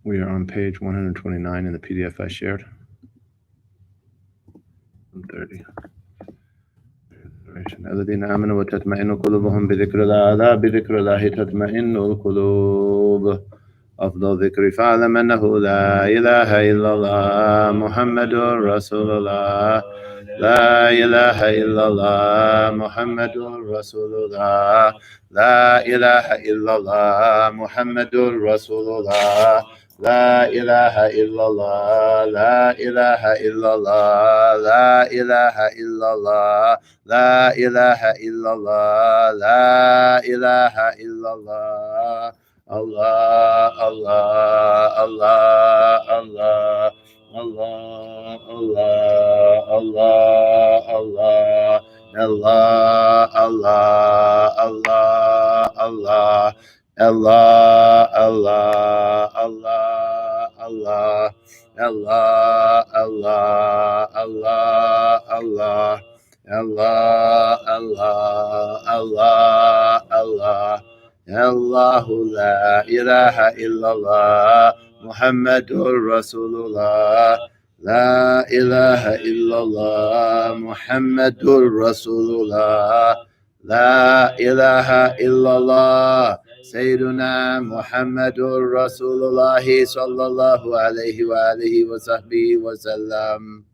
We are on page 129 in the PDF I shared. 130. الذين آمنوا وتطمئن قلوبهم بذكر الله ألا بذكر الله تطمئن القلوب أفضل ذكر فاعلم أنه لا إله إلا الله محمد رسول الله لا إله إلا الله محمد رسول الله لا إله إلا الله محمد رسول الله لا إله إلا الله لا إله إلا الله لا إله إلا الله لا إله إلا الله لا إله إلا الله الله الله الله الله الله الله الله الله الله الله الله الله Allah, Allah, Allah, Allah, Allah, Allah, Allah, Allah, Allah, Allah, Allah, Allah, Allahu la ilaha illallah, Muhammadur Rasulullah, la ilaha illallah, Muhammadur Rasulullah, la ilaha illallah. سيدنا محمد رسول الله صلى الله عليه وآله وصحبه وسلم.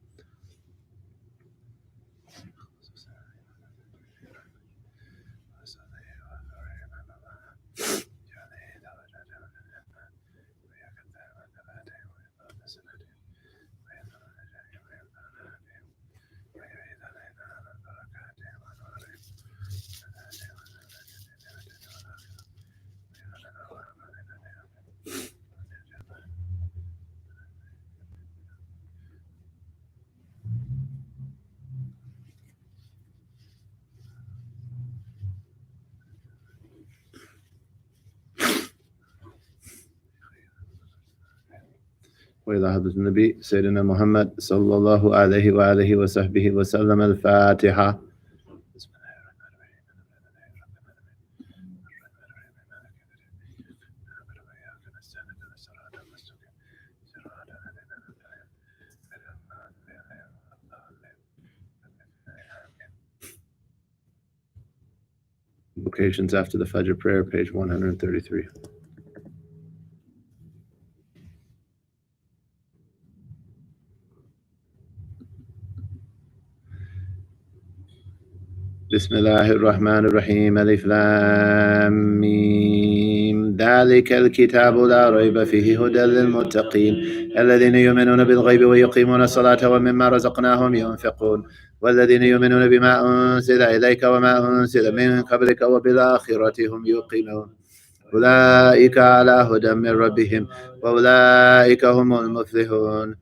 وإلى حضرة النبي سيدنا محمد صلى الله عليه وآله وصحبه وسلم. الفاتحة. Invocations after the Fajr prayer, page 133. بسم الله الرحمن الرحيم. ألف لام ميم. ذلك الكتاب لا ريب فيه هدى للمتقين الذين يؤمنون بالغيب ويقيمون الصلاة ومما رزقناهم ينفقون والذين يؤمنون بما أنزل إليك وما أنزل من قبلك وبالآخرة هم يوقنون أولئك على هدى من ربهم وأولئك هم المفلحون.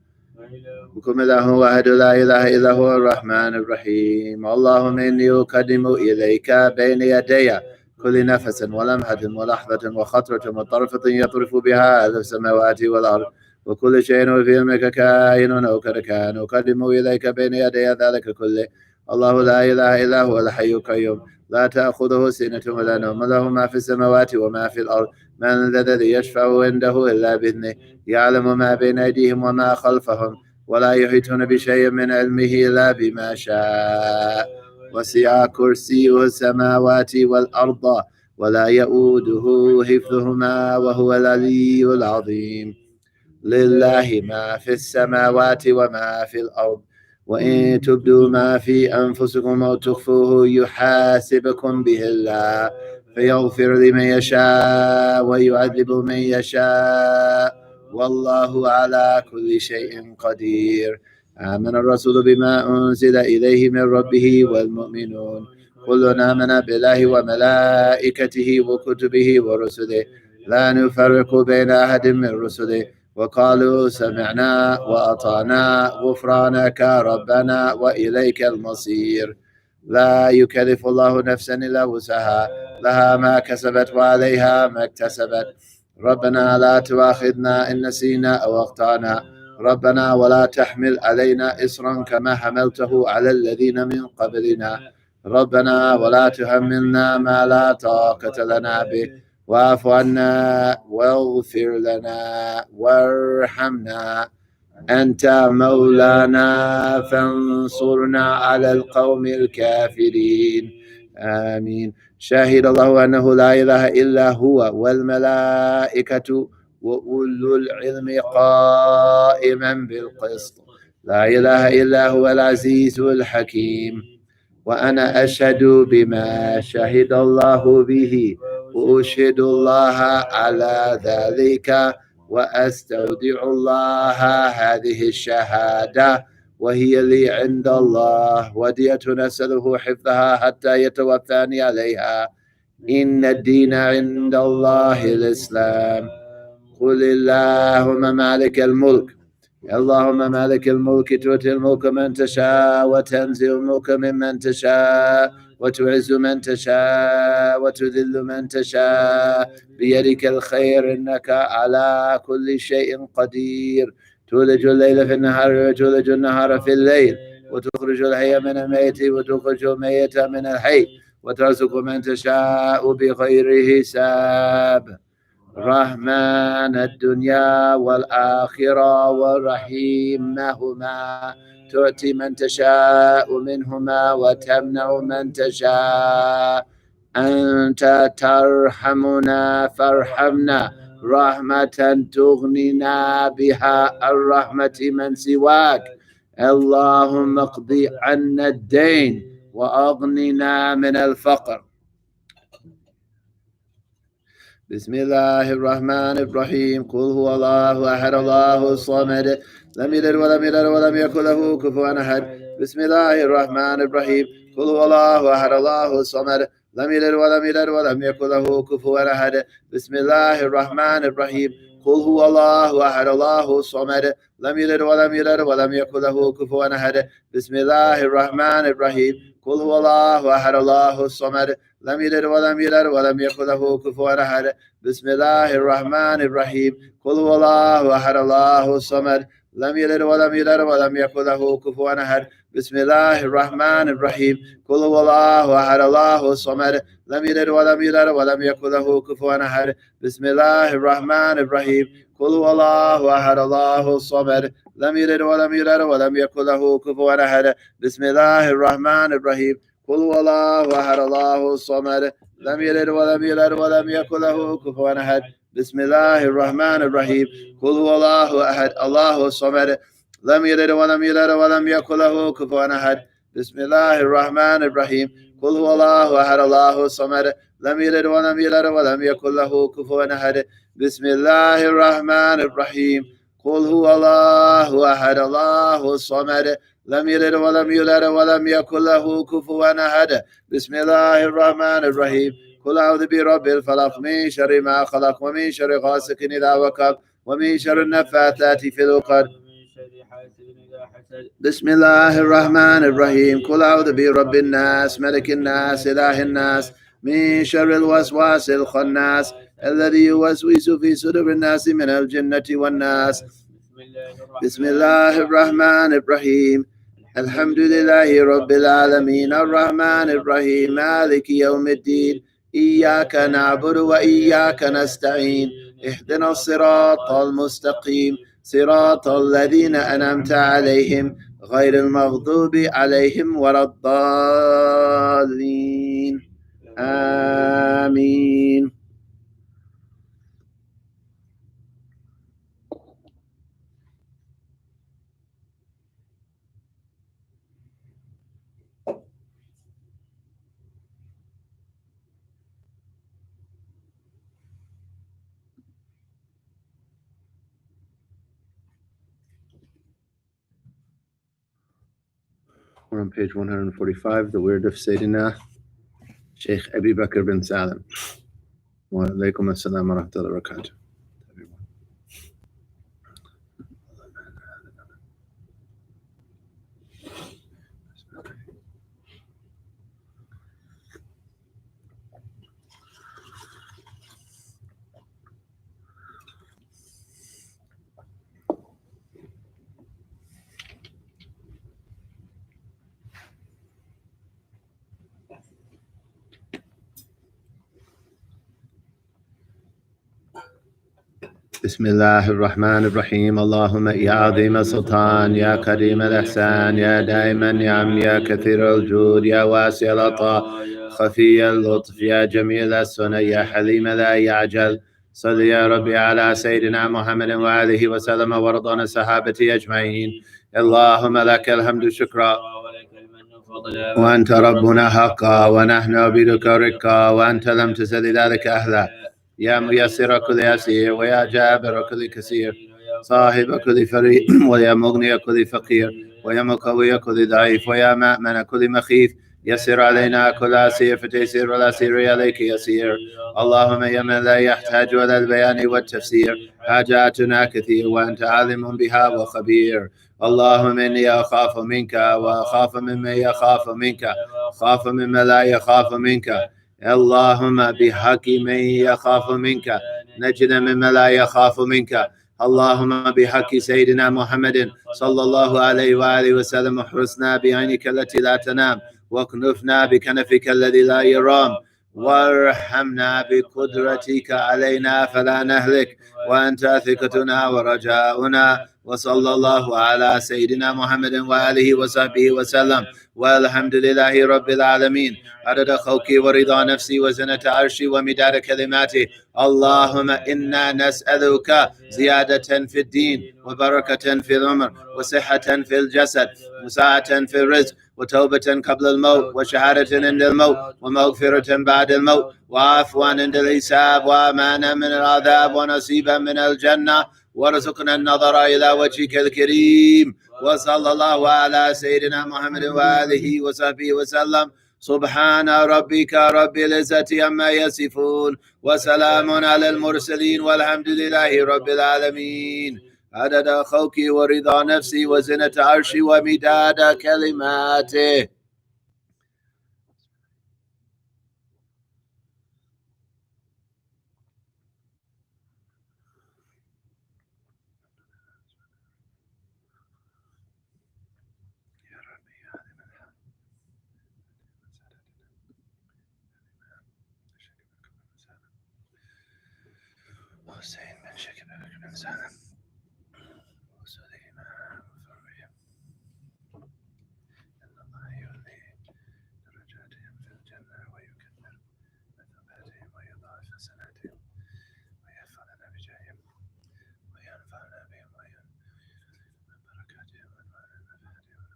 بكم الله واحد لا إله إلا هو الرحمن الرحيم. اللهم إني أقدم إليك بين يدي كل نفس ولمحة ولحظة وخطرة وطرفة يطرف بها أهل السماوات والأرض وكل شيء في علمك كائن أو كان أقدم إليك بين يدي ذلك كله. الله لا إله إلا هو الحي القيوم لا تأخذه سنة ولا نوم له ما في السماوات وما في الأرض من الذي يشفع عنده إلا بإذنه يعلم ما بين أيديهم وما خلفهم ولا يحيطون بشيء من علمه إلا بما شاء وسع كرسيه السماوات والأرض ولا يؤوده حفظهما وهو العلي العظيم. لله ما في السماوات وما في الأرض وإن تبدوا ما في أنفسكم أو تخفوه يحاسبكم به الله فيغفر لمن يشاء ويعذب من يشاء والله على كل شيء قدير. آمن الرسول بما أنزل إليه من ربه والمؤمنون كلنا آمن بالله وملائكته وكتبه ورسله لا نفرق بين أحد من رسله وقالوا سمعنا وأطعنا غفرانك ربنا وإليك المصير. لا يكلف الله نفسا إلا وسعها لها ما كسبت وعليها ما اكتسبت. ربنا لا تؤاخذنا إن نسينا أو أخطأنا ربنا ولا تحمل علينا إصرا كما حملته على الذين من قبلنا ربنا ولا تحملنا ما لا طاقة لنا به واعف عنا واغفر لنا وارحمنا أنت مولانا فانصرنا على القوم الكافرين آمين. شهد الله أنه لا إله إلا هو والملائكة وأولو العلم قائما بالقسط لا إله إلا هو العزيز الحكيم. وأنا أشهد بما شهد الله به وأشهد الله على ذلك وأستودع الله هذه الشهادة وهي لي عند الله ودية نسأله حفظها حتى يتوفاني عليها. إن الدين عند الله الإسلام. قل اللهم مالك الملك اللهم مالك الملك تؤتي الملك من تشاء وتنزع الملك ممن تشاء وتعز من تشاء وتذل من تشاء بيدك الخير إنك على كل شيء قدير. تولج الليل في النهار وتولج النهار في الليل وتخرج الحي من الميت وتخرج الميت من الحي وترزق من تشاء بغير حساب. رحمن الدنيا والآخرة ورحيمهما تؤتي من تشاء منهما وتمنع من تشاء. أنت ترحمنا فارحمنا رحمة تغننا بها الرحمة من سواك. اللهم اقض عنا الدين وأغننا من الفقر. بسم الله الرحمن الرحيم. قل هو الله أحد الله الصمد لم يلد ولم يولد ولم يكن له كفوا أحد. بسم الله الرحمن الرحيم. قل هو الله أحد الله الصمد لم يلد ولم يولد ولم يكن له كفوا أحد. بسم الله الرحمن الرحيم. قل هو الله أحد الله الصمد لم يلد ولم يولد ولم يكن له كفوا أحد. بسم الله الرحمن الرحيم. قل هو الله أحد الله الصمد لم يلد ولم يولد ولم يكن له كفوا أحد. بسم الله الرحمن الرحيم. قل هو الله أحد الله الصمد لم يلد ولم يولد ولم يكن له كفوا أحد. بسم الله الرحمن الرحيم. قل هو الله أحد الله الصمد لم يلد ولم يولد ولم يكن له كفوا أحد. بسم الله الرحمن الرحيم. قل هو الله أحد الله الصمد لم يلد ولم يولد ولم يكن له كفوا أحد. بسم الله الرحمن الرحيم. قل هو الله أحد الله الصمد لم يلد ولم يولد ولم يكن له كفوا أحد. بسم الله الرحمن الرحيم. قل هو الله أحد الله الصمد لم يلد ولم يولد ولم يكن له كفوا أحد. بسم الله الرحمن الرحيم. قل هو الله أحد الله الصمد لم يلد ولم يولد ولم يكن له كفوا أحد. بسم الله الرحمن الرحيم. قل هو الله أحد الله الصمد لم يلد ولم يولد ولم يكن له كفوا أحد. بسم الله الرحمن الرحيم. قل أعوذ برب الفلق من شر ما خلق ومن شر غاسق إذا وقب ومن شر النفاثات في العقد. بسم الله الرحمن الرحيم. قل أعوذ برب الناس ملك الناس إله الناس من شر الوسواس الخناس الذي يوسوس في صدور الناس من الجنة والناس. بسم الله الرحمن الرحيم. الحمد لله رب العالمين الرحمن الرحيم مالك يوم الدين إياك نعبد وإياك نستعين اهدنا الصراط المستقيم صراط الذين أنعمت عليهم غير المغضوب عليهم ولا الضالين آمين. We're on page 145, the word of Sayyidina Sheikh Abi Bakr bin Salim. وعليكم السلام ورحمة الله وبركاته. بسم الله الرحمن الرحيم. اللهم يا عظيم السلطان، يا كريم الإحسان، يا دائما النعم، يا كثير الجود، يا واسع العطاء، خفي اللطف، يا جميل السنن، يا حليم لا يعجل، صل يا ربي على سيدنا محمد وآله وسلم ورضوان الصحابة أجمعين. اللهم لك الحمد شكرا، وأنت ربنا حقا، ونحن عبيدك رقا، وأنت لم تزل ذلك أهلا. يا ميسر كل يسير، ويا جابر كل كثير، صاحب كل فريق، ويا مغني كل فقير، ويا مقوي كل ضعيف، ويا مأمن كل مخيف، يسر علينا كل عسير فتيسير العسير عليك يسير. اللهم يا من لا يحتاج إلى البيان والتفسير، حاجاتنا كثير وأنت عالم بها وخبير. اللهم إني أخاف منك، وأخاف ممن يخاف منك، أخاف ممن لا يخاف منك. اللهم بحق من يخاف منك نجنا مما لا يخاف منك. اللهم بحق سيدنا محمد صلى الله عليه وآله وسلم احرسنا بعينك التي لا تنام، واكنفنا بكنفك الذي لا يرام، وارحمنا بقدرتك علينا فلا نهلك، وأنت ثقتنا ورجاؤنا. وصلى الله على سيدنا محمد وآله وصحبه وسلم، والحمد لله رب العالمين. عدد خلقي ورضا نفسي وزنة عرشي ومداد كلماتي. اللهم إنا نسألك زيادة في الدين، وبركة في العمر، وصحة في الجسد، وسعة في الرزق، وتوبة قبل الموت، وشهادة عند الموت، ومغفرة بعد الموت، وعفوا عند الحساب، وأمانا من العذاب، ونصيبا من الجنة، وارزقنا النظر إلى وجهك الكريم. وصلى الله على سيدنا محمد وآله وصحبه وسلم. سبحان ربك رب العزة عما يصفون، وسلام على المرسلين، والحمد لله رب العالمين. عدد خلقي ورضا نفسي وزنة عرشي ومداد كلماته. حسين بن شكب بن سالم وسليمان وفريم، إن الله يولي درجاتهم في الجنة، ويكثر مثوباتهم، ويضاعف حسناتهم، ويحفظنا بجاههم، وينفعنا بهم، وينفع بركاتهم، وينفعنا بنفحاتهم.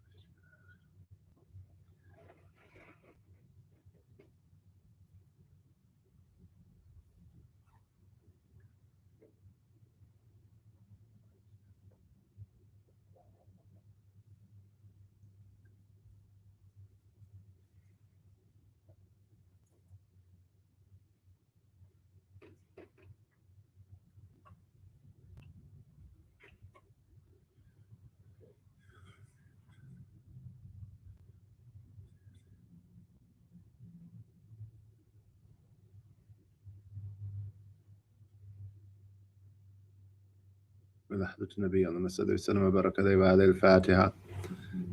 بلحظة النبي اللهم صل وسلم وبارك عليه وعلى الفاتحة.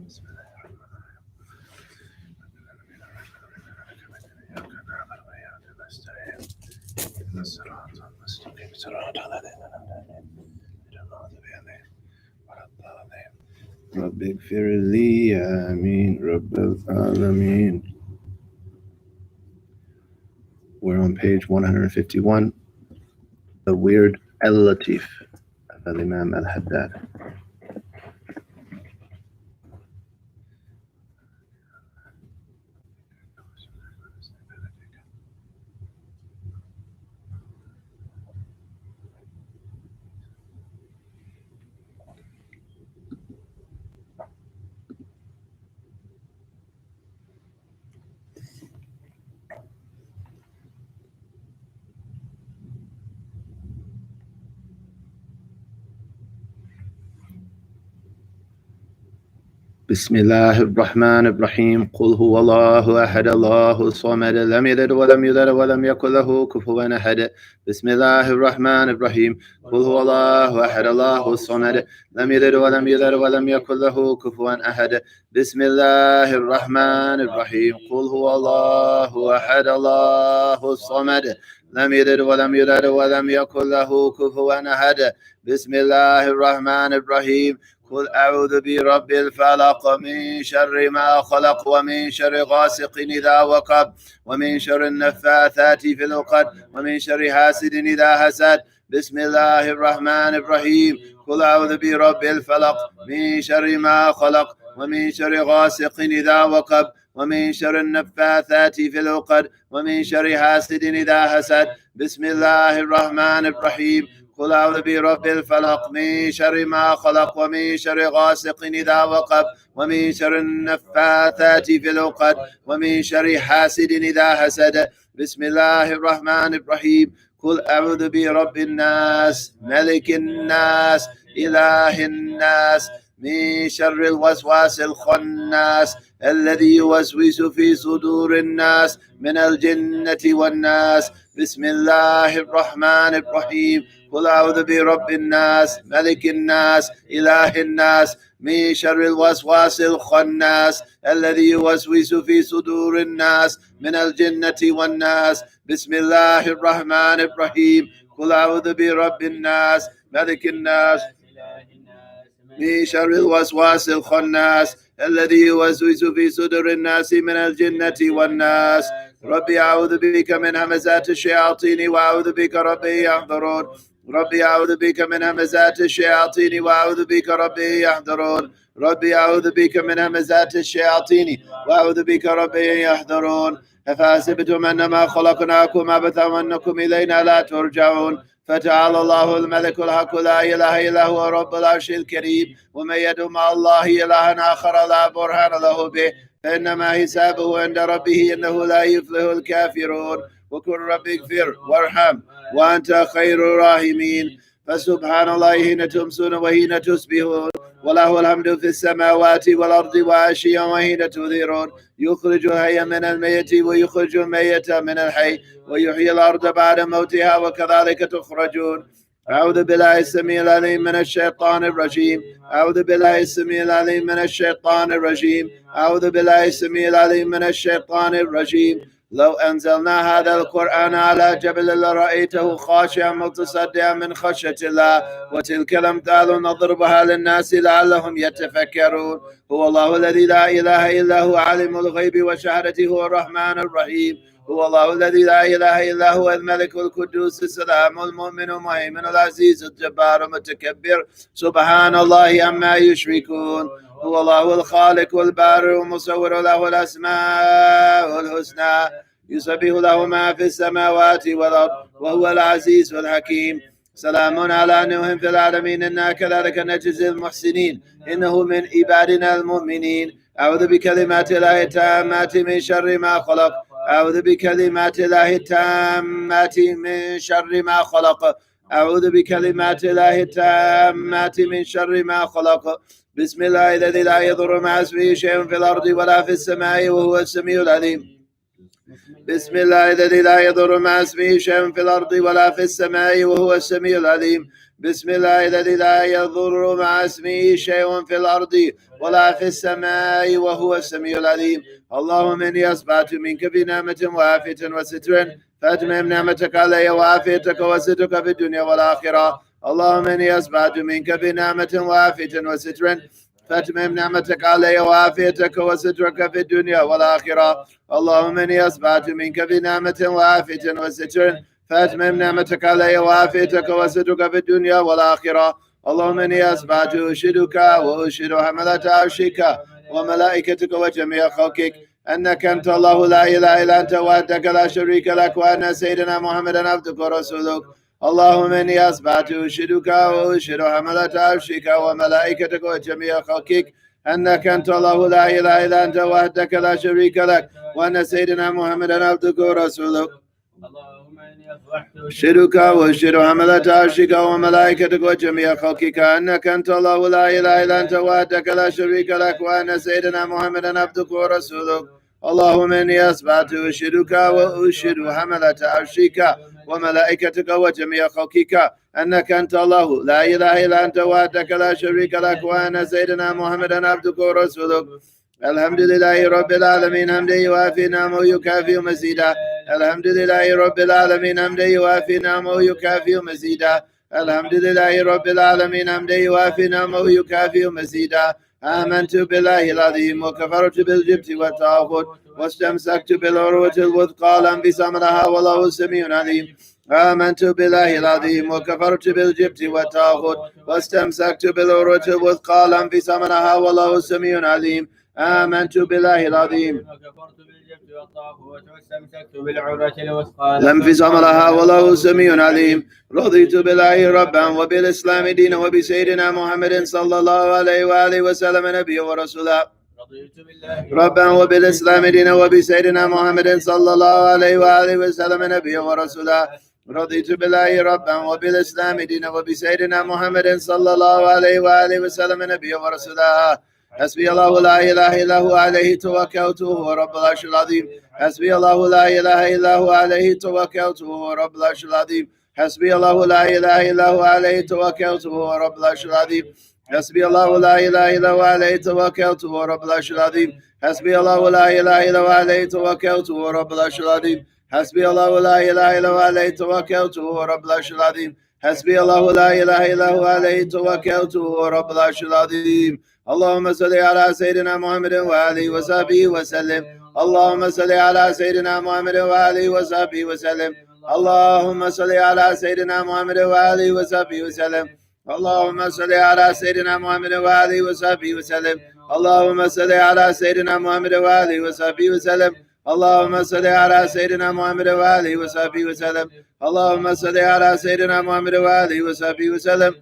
بسم الله الرحمن الرحيم. إياك نعبد وإياك نستعين، اهدنا الصراط المستقيم صراط الذين أنعمت عليهم غير المغضوب عليهم ولا الضالين. رب اغفر لي آمين رب العالمين. We're on page 151, the weird Al-Latif of Imam Al-Haddad. بسم الله الرحمن الرحيم قل هو الله أحد الله الصمد لم يلد ولم يولد ولم يكن له كفوا أحد بسم الله الرحمن الرحيم قل هو الله أحد الله الصمد لم يلد ولم يولد ولم يكن له كفوا أحد بسم الله الرحمن الرحيم قل هو الله أحد الله الصمد لم يلد ولم يولد ولم يكن له كفوا أحد بسم الله الرحمن الرحيم قل أعوذ برب الفلق من شر ما خلق ومن شر غاسق إذا وقب ومن شر النفاثات في العقد ومن شر حاسد إذا حسد بسم الله الرحمن الرحيم قل أعوذ برب الفلق من شر ما خلق ومن شر غاسق إذا وقب ومن شر النفاثات في العقد ومن شر حاسد إذا حسد بسم الله الرحمن الرحيم قل أعوذ برب الفلق من شر ما خلق ومن شر غاسق إذا وقب ومن شر النفاثات في العقد ومن شر حاسد إذا حسد بسم الله الرحمن الرحيم قل أعوذ برب الناس ملك الناس إله الناس من شر الوسواس الخناس الذي يوسوس في صدور الناس من الجنة والناس بسم الله الرحمن الرحيم قل أعوذ برب الناس ملك الناس إله الناس من شر الوسواس الخناس الذي يوسوس في صدور الناس من الجنة والناس بسم الله الرحمن الرحيم قل أعوذ برب الناس ملك الناس من شر الوسواس الخناس الذي يوسوس في صدور الناس من الجنة والناس ربي أعوذ بك من همزات الشياطين وأعوذ بك ربي يحضرون ربي أعوذ بك من همزات الشياطين وأعوذ بك ربي يحضرون ربي أعوذ بك من همزات الشياطين وأعوذ بك ربي يحضرون أفحسبتم أنما خلقناكم عبثا وأنكم إلينا لا ترجعون فتعالى الله الملك الحق لا إله إلا هو رب العرش الكريم ومن يدعو مع الله إلها آخر لا برهان له به فإنما حسابه عند ربه إنه لا يفلح الكافرون وقل رب اغفر وارحم وأنت خير الراحمين فسبحان الله حين تمسون وحين تصبحون وله الحمد في السماوات والأرض وعشيا وحين تظهرون يخرج الحي من الميت ويخرج الميت من الحي ويحيي الأرض بعد موتها وكذلك تخرجون أعوذ بالله السميع العليم من الشيطان الرجيم أعوذ بالله السميع العليم من الشيطان الرجيم أعوذ بالله السميع العليم من الشيطان الرجيم لو أنزلنا هذا القرآن على جبل لرأيته خاشعا متصدعا من خشية الله وتلك الأمثال نضربها للناس لعلهم يتفكرون هو الله الذي لا إله إلا هو عالم الغيب وشهادته هو الرحمن الرحيم هو الله الذي لا إله إلا هو الملك القدوس السلام المؤمن المهيمن العزيز الجبار المتكبر سبحان الله عما يشركون هو الله الخالق والبارئ المصور له الأسماء الحسنى يسبح له ما في السماوات والأرض وهو العزيز الحكيم سلام على نوح في العالمين إنا كذلك نجزي المحسنين إنه من عبادنا المؤمنين أعوذ بكلمات الله التامات من شر ما خلق أعوذ بكلمات الله التامات من شر ما خلق أعوذ بكلمات الله التامات من شر ما خلق بسم الله الذي لا يضر مع اسمه شيء في الأرض ولا في السماء وهو السميع العليم بسم الله الذي لا يضر مع اسمه شيء في الأرض ولا في السماء وهو السميع العليم بسم الله الذي لا يضر مع اسمه شيء في الأرض ولا في السماء وهو السميع العليم اللهم إني أصبحت منك بنعمة وعافية وستر فأتمم نعمتك علي وعافيتك وسترك في الدنيا والآخرة اللهم إني أصبحت منك بنعمة وعافية وستر فأتمم نعمتك علي وعافيتك وسترك في الدنيا والآخرة اللهم إني أصبحت منك بنعمة وعافية وستر فأتمم نعمتك علي وعافيتك وسترك في الدنيا والآخرة اللهم إني أصبحت أشهدك وأشهد حملة عرشك وملائكتك وجميع خلقك أنك أنت الله لا إله إلا أنت وحدك لا شريك لك وأن سيدنا محمدا عبدك ورسولك اللهم إني أصبحت أشهدك وأشهد حملة عرشك وملائكتك وجميع خلقك أنك أنت الله لا إله إلا أنت وحدك لا شريك لك وأن سيدنا محمدا عبدك ورسولك اللهم إني أشهدك وأشهد حملة عرشك وملائكتك وجميع خلقك أنك أنت الله لا إله إلا أنت وحدك لا شريك لك وأن سيدنا محمدا عبدك ورسولك. اللهم إني أصبحت أشهدك وأشهد حملة عرشك وملائكتك وجميع خلقك أنك أنت الله لا إله إلا أنت وحدك لا شريك لك وأن سيدنا محمدا عبدك ورسولك. الحمد لله رب العالمين حمدا يوافي نعمه ويكافئ مزيدا. الحمد لله رب العالمين حمدا يوافي نعمه ويكافئ مزيدا. الحمد لله رب العالمين حمدا يوافي نعمه ويكافئ مزيدا. آمنت بالله العظيم وكفرت بالجبت والطاغوت واستمسكت بالعروة الوثقى لا انفصام لها والله سميع عليم. آمنت بالله العظيم وكفرت بالجبت والطاغوت واستمسكت بالعروة الوثقى لا انفصام لها والله سميع عليم. آمنت بالله العظيم وكفرت بالجبت والطاغوت واستمسكت بالعروة الوثقى لا انفصام لها والله سميع عليم. رضيت بالله ربا وبالإسلام دينا وبسيدنا محمد صلى الله عليه وآله وسلم نبيا ورسولا. ربا وبالإسلام دينا وبسيدنا محمد صلى الله عليه وآله وسلم نبيا ورسولا. رضيت بالله ربا وبالإسلام دينا وبسيدنا محمد صلى الله عليه وآله وسلم نبيا ورسولا. حسبي الله لا إله إلا هو عليه توكلت وهو رب العرش العظيم. حسبي الله لا إله إلا هو عليه توكلت وهو رب العرش العظيم. حسبي الله لا إله إلا هو عليه توكلت وهو رب العرش العظيم. حسبي الله لا إله إلا هو عليه توكلت وهو رب العرش العظيم. حسبي الله لا إله إلا هو عليه توكلت وهو رب العرش العظيم. حسبي الله لا إله إلا هو عليه توكلت وهو رب العرش العظيم. حسبي الله لا إله إلا هو عليه توكلت وهو رب العرش العظيم. اللهم صل على سيدنا محمد وآله وصحبه وسلم. اللهم صل على سيدنا محمد وآله وصحبه وسلم. اللهم صل على سيدنا محمد وآله وصحبه وسلم. اللهم صل على سيدنا محمد وآله وصحبه وسلم. اللهم صل على سيدنا محمد وآله وصحبه وسلم. اللهم صل على سيدنا محمد وآله وصحبه وسلم. اللهم صل على سيدنا محمد وآله وصحبه وسلم.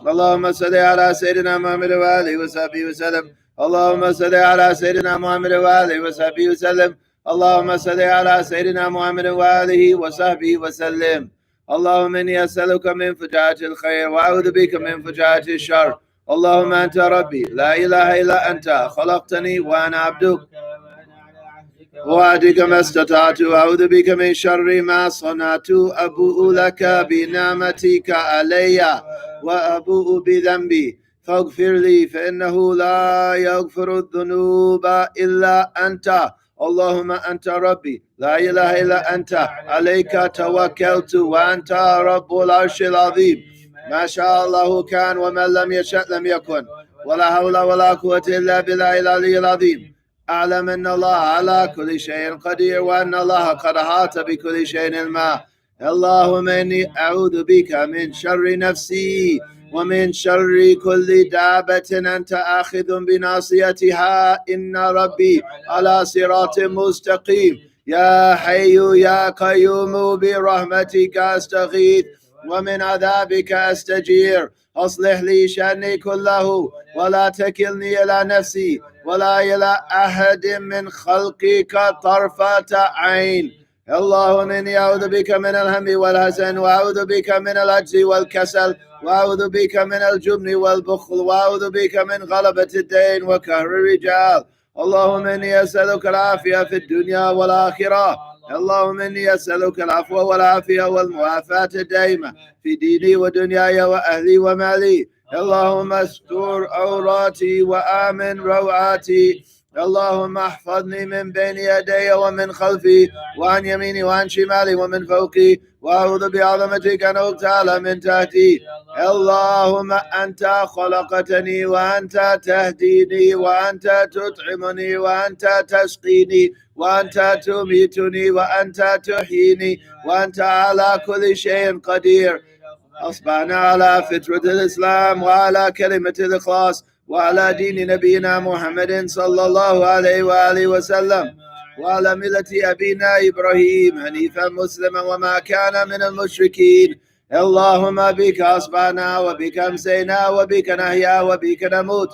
اللهم صل على سيدنا محمد وآله وصحبه وسلم. اللهم صل على سيدنا محمد وآله وصحبه وسلم. اللهم صل على سيدنا محمد وآله وصحبه وسلم. اللهم إني أسألك من فجاءة الخير وأعوذ بك من فجاءة الشر. اللهم أنت ربي لا إله إلا أنت خلقتني وأنا عبدك وعدك ما استطعت وأعوذ بك من شر ما صنعت. أبوء لك بنعمتك علي وأبوء بذنبي فاغفر لي فإنه لا يغفر الذنوب إلا أنت. اللهم أنت ربي لا إله إلا أنت عليك توكلت وأنت رب العرش العظيم. ما شاء الله كان ومن لم يشأ لم يكن ولا حول ولا قوة إلا بالله العلي العظيم. أعلم أن الله على كل شيء قدير وأن الله قد أحاط بكل شيء علما. اللهم إني أعوذ بك من شر نفسي ومن شر كل دابة أنت آخذ بناصيتها إن ربي على صراط مستقيم. يا حي يا قيوم برحمتك أستغيث ومن عذابك أستجير. أصلح لي شأني كله ولا تكلني إلى نفسي ولا إلى أحد من خلقك طرفة عين. اللهم إني أعوذ بك من الهم والحزن وأعوذ بك من العجز والكسل وأعوذ بك من الجبن والبخل وأعوذ بك من غلبة الدين وقهر الرجال. اللهم إني أسألك العافية في الدنيا والآخرة. اللهم إني أسألك العفو والعافية والمعافاة الدائمة في ديني ودنياي وأهلي ومالي. اللهم استر عوراتي وآمن روعاتي. اللهم احفظني من بين يدي ومن خلفي وعن يميني وعن شمالي ومن فوقي وأعوذ بعظمتك أن أغتال من تحتي. اللهم أنت خلقتني وأنت تهديني وأنت تطعمني وأنت تسقيني وأنت تميتني وأنت تحييني وأنت على كل شيء قدير. أصبحنا على فطرة الإسلام وعلى كلمة الإخلاص وعلى دين نبينا محمد صلى الله عليه وآله وسلم وعلى ملة أبينا إبراهيم حنيفا مسلما وما كان من المشركين. اللهم بك أصبحنا وبك أمسينا وبك نحيا وبك نموت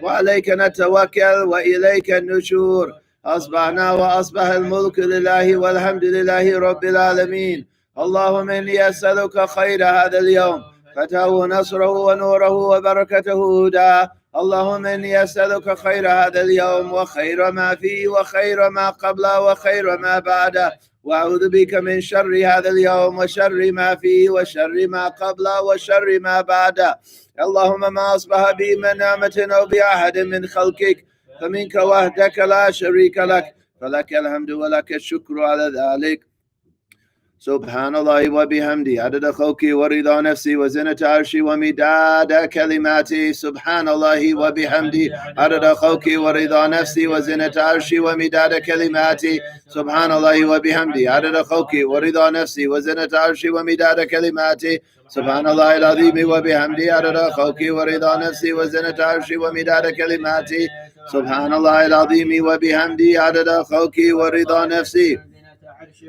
وعليك نتوكل وإليك النشور. أصبحنا وأصبح الملك لله والحمد لله رب العالمين. اللهم إني أسألك خير هذا اليوم، فتحه ونصره ونوره وبركته وهداه. اللهم إني أسألك خير هذا اليوم وخير ما فيه وخير ما قبله وخير ما بعده، وأعوذ بك من شر هذا اليوم وشر ما فيه وشر ما قبله وشر ما بعده. اللهم ما أصبح بي من نعمة أو بأحد من خلقك فمنك وحدك لا شريك لك، فلك الحمد ولك الشكر على ذلك. سبحان الله وبحمده عدد خلقي ورضا نفسي وزنة عرشي ومداد كلماتي. سبحان الله وبحمده عدد خلقي ورضا نفسي وزنة عرشي ومداد كلماتي. سبحان الله وبحمده عدد خلقي ورضا نفسي وزنة عرشي ومداد كلماتي. سبحان الله العظيم وبحمده عدد خلقي ورضا نفسي وزنة عرشي ومداد كلماتي. سبحان الله العظيم وبحمده عدد خلقي ورضا نفسي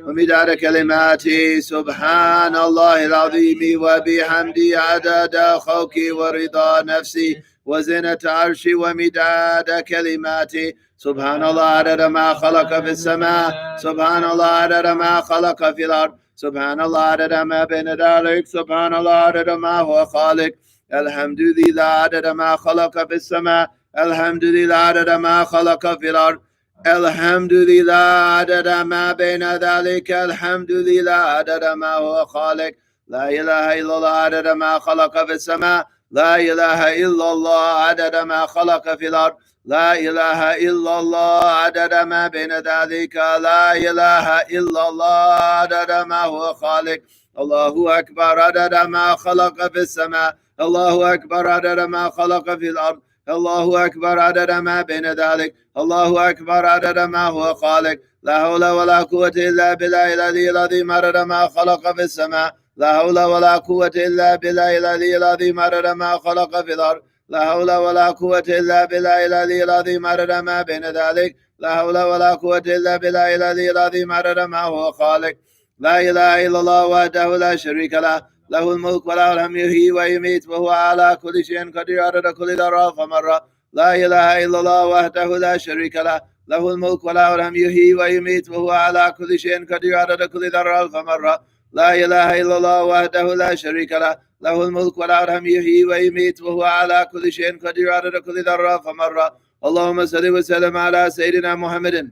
ومداد كلماتي. سبحان الله العظيم وبحمده عدد خلقي ورضا نفسي وزنة عرشي ومداد كلماتي. سبحان الله عدد ما خلق في السماء، سبحان الله عدد ما خلق في الأرض، سبحان الله عدد ما بين ذلك، سبحان الله عدد ما هو خالق. الحمد لله عدد ما خلق في السماء، الحمد لله عدد ما خلق في الأرض، الحمد لله عدد ما بين ذلك، الحمد لله عدد ما هو خالق. لا إله إلا الله عدد ما خلق في السماء، لا إله إلا الله عدد ما خلق في الأرض، لا إله إلا الله عدد ما بين ذلك، لا إله إلا الله عدد ما هو خالق. الله أكبر عدد ما خلق في السماء، الله أكبر عدد ما خلق في الأرض، الله أكبر عدد ما بين ذلك، الله أكبر عدد ما هو خالق. لا حول ولا قوة إلا بالله العلي العظيم عدد ما خلق في السماء، لا حول ولا قوة إلا بالله العلي العظيم عدد ما خلق في الأرض، لا حول ولا قوة إلا بالله العلي العظيم عدد ما بين ذلك، لا حول ولا قوة إلا بالله العلي العظيم عدد ما هو خالق. لا إله إلا الله وحده لا شريك له، له الملك وله الحمد يحيي ويميت وهو على كل شيء قدير عدد كل ذرة فمرة. لا إله إلا الله وحده لا شريك له، له الملك وله الحمد يحيي ويميت وهو على كل شيء قدير عدد كل ذرة فمرة. لا إله إلا الله وحده لا شريك له، له الملك وله الحمد يحيي ويميت وهو على كل شيء قدير عدد كل ذرة فمرة. اللهم صل وسلم على سيدنا محمد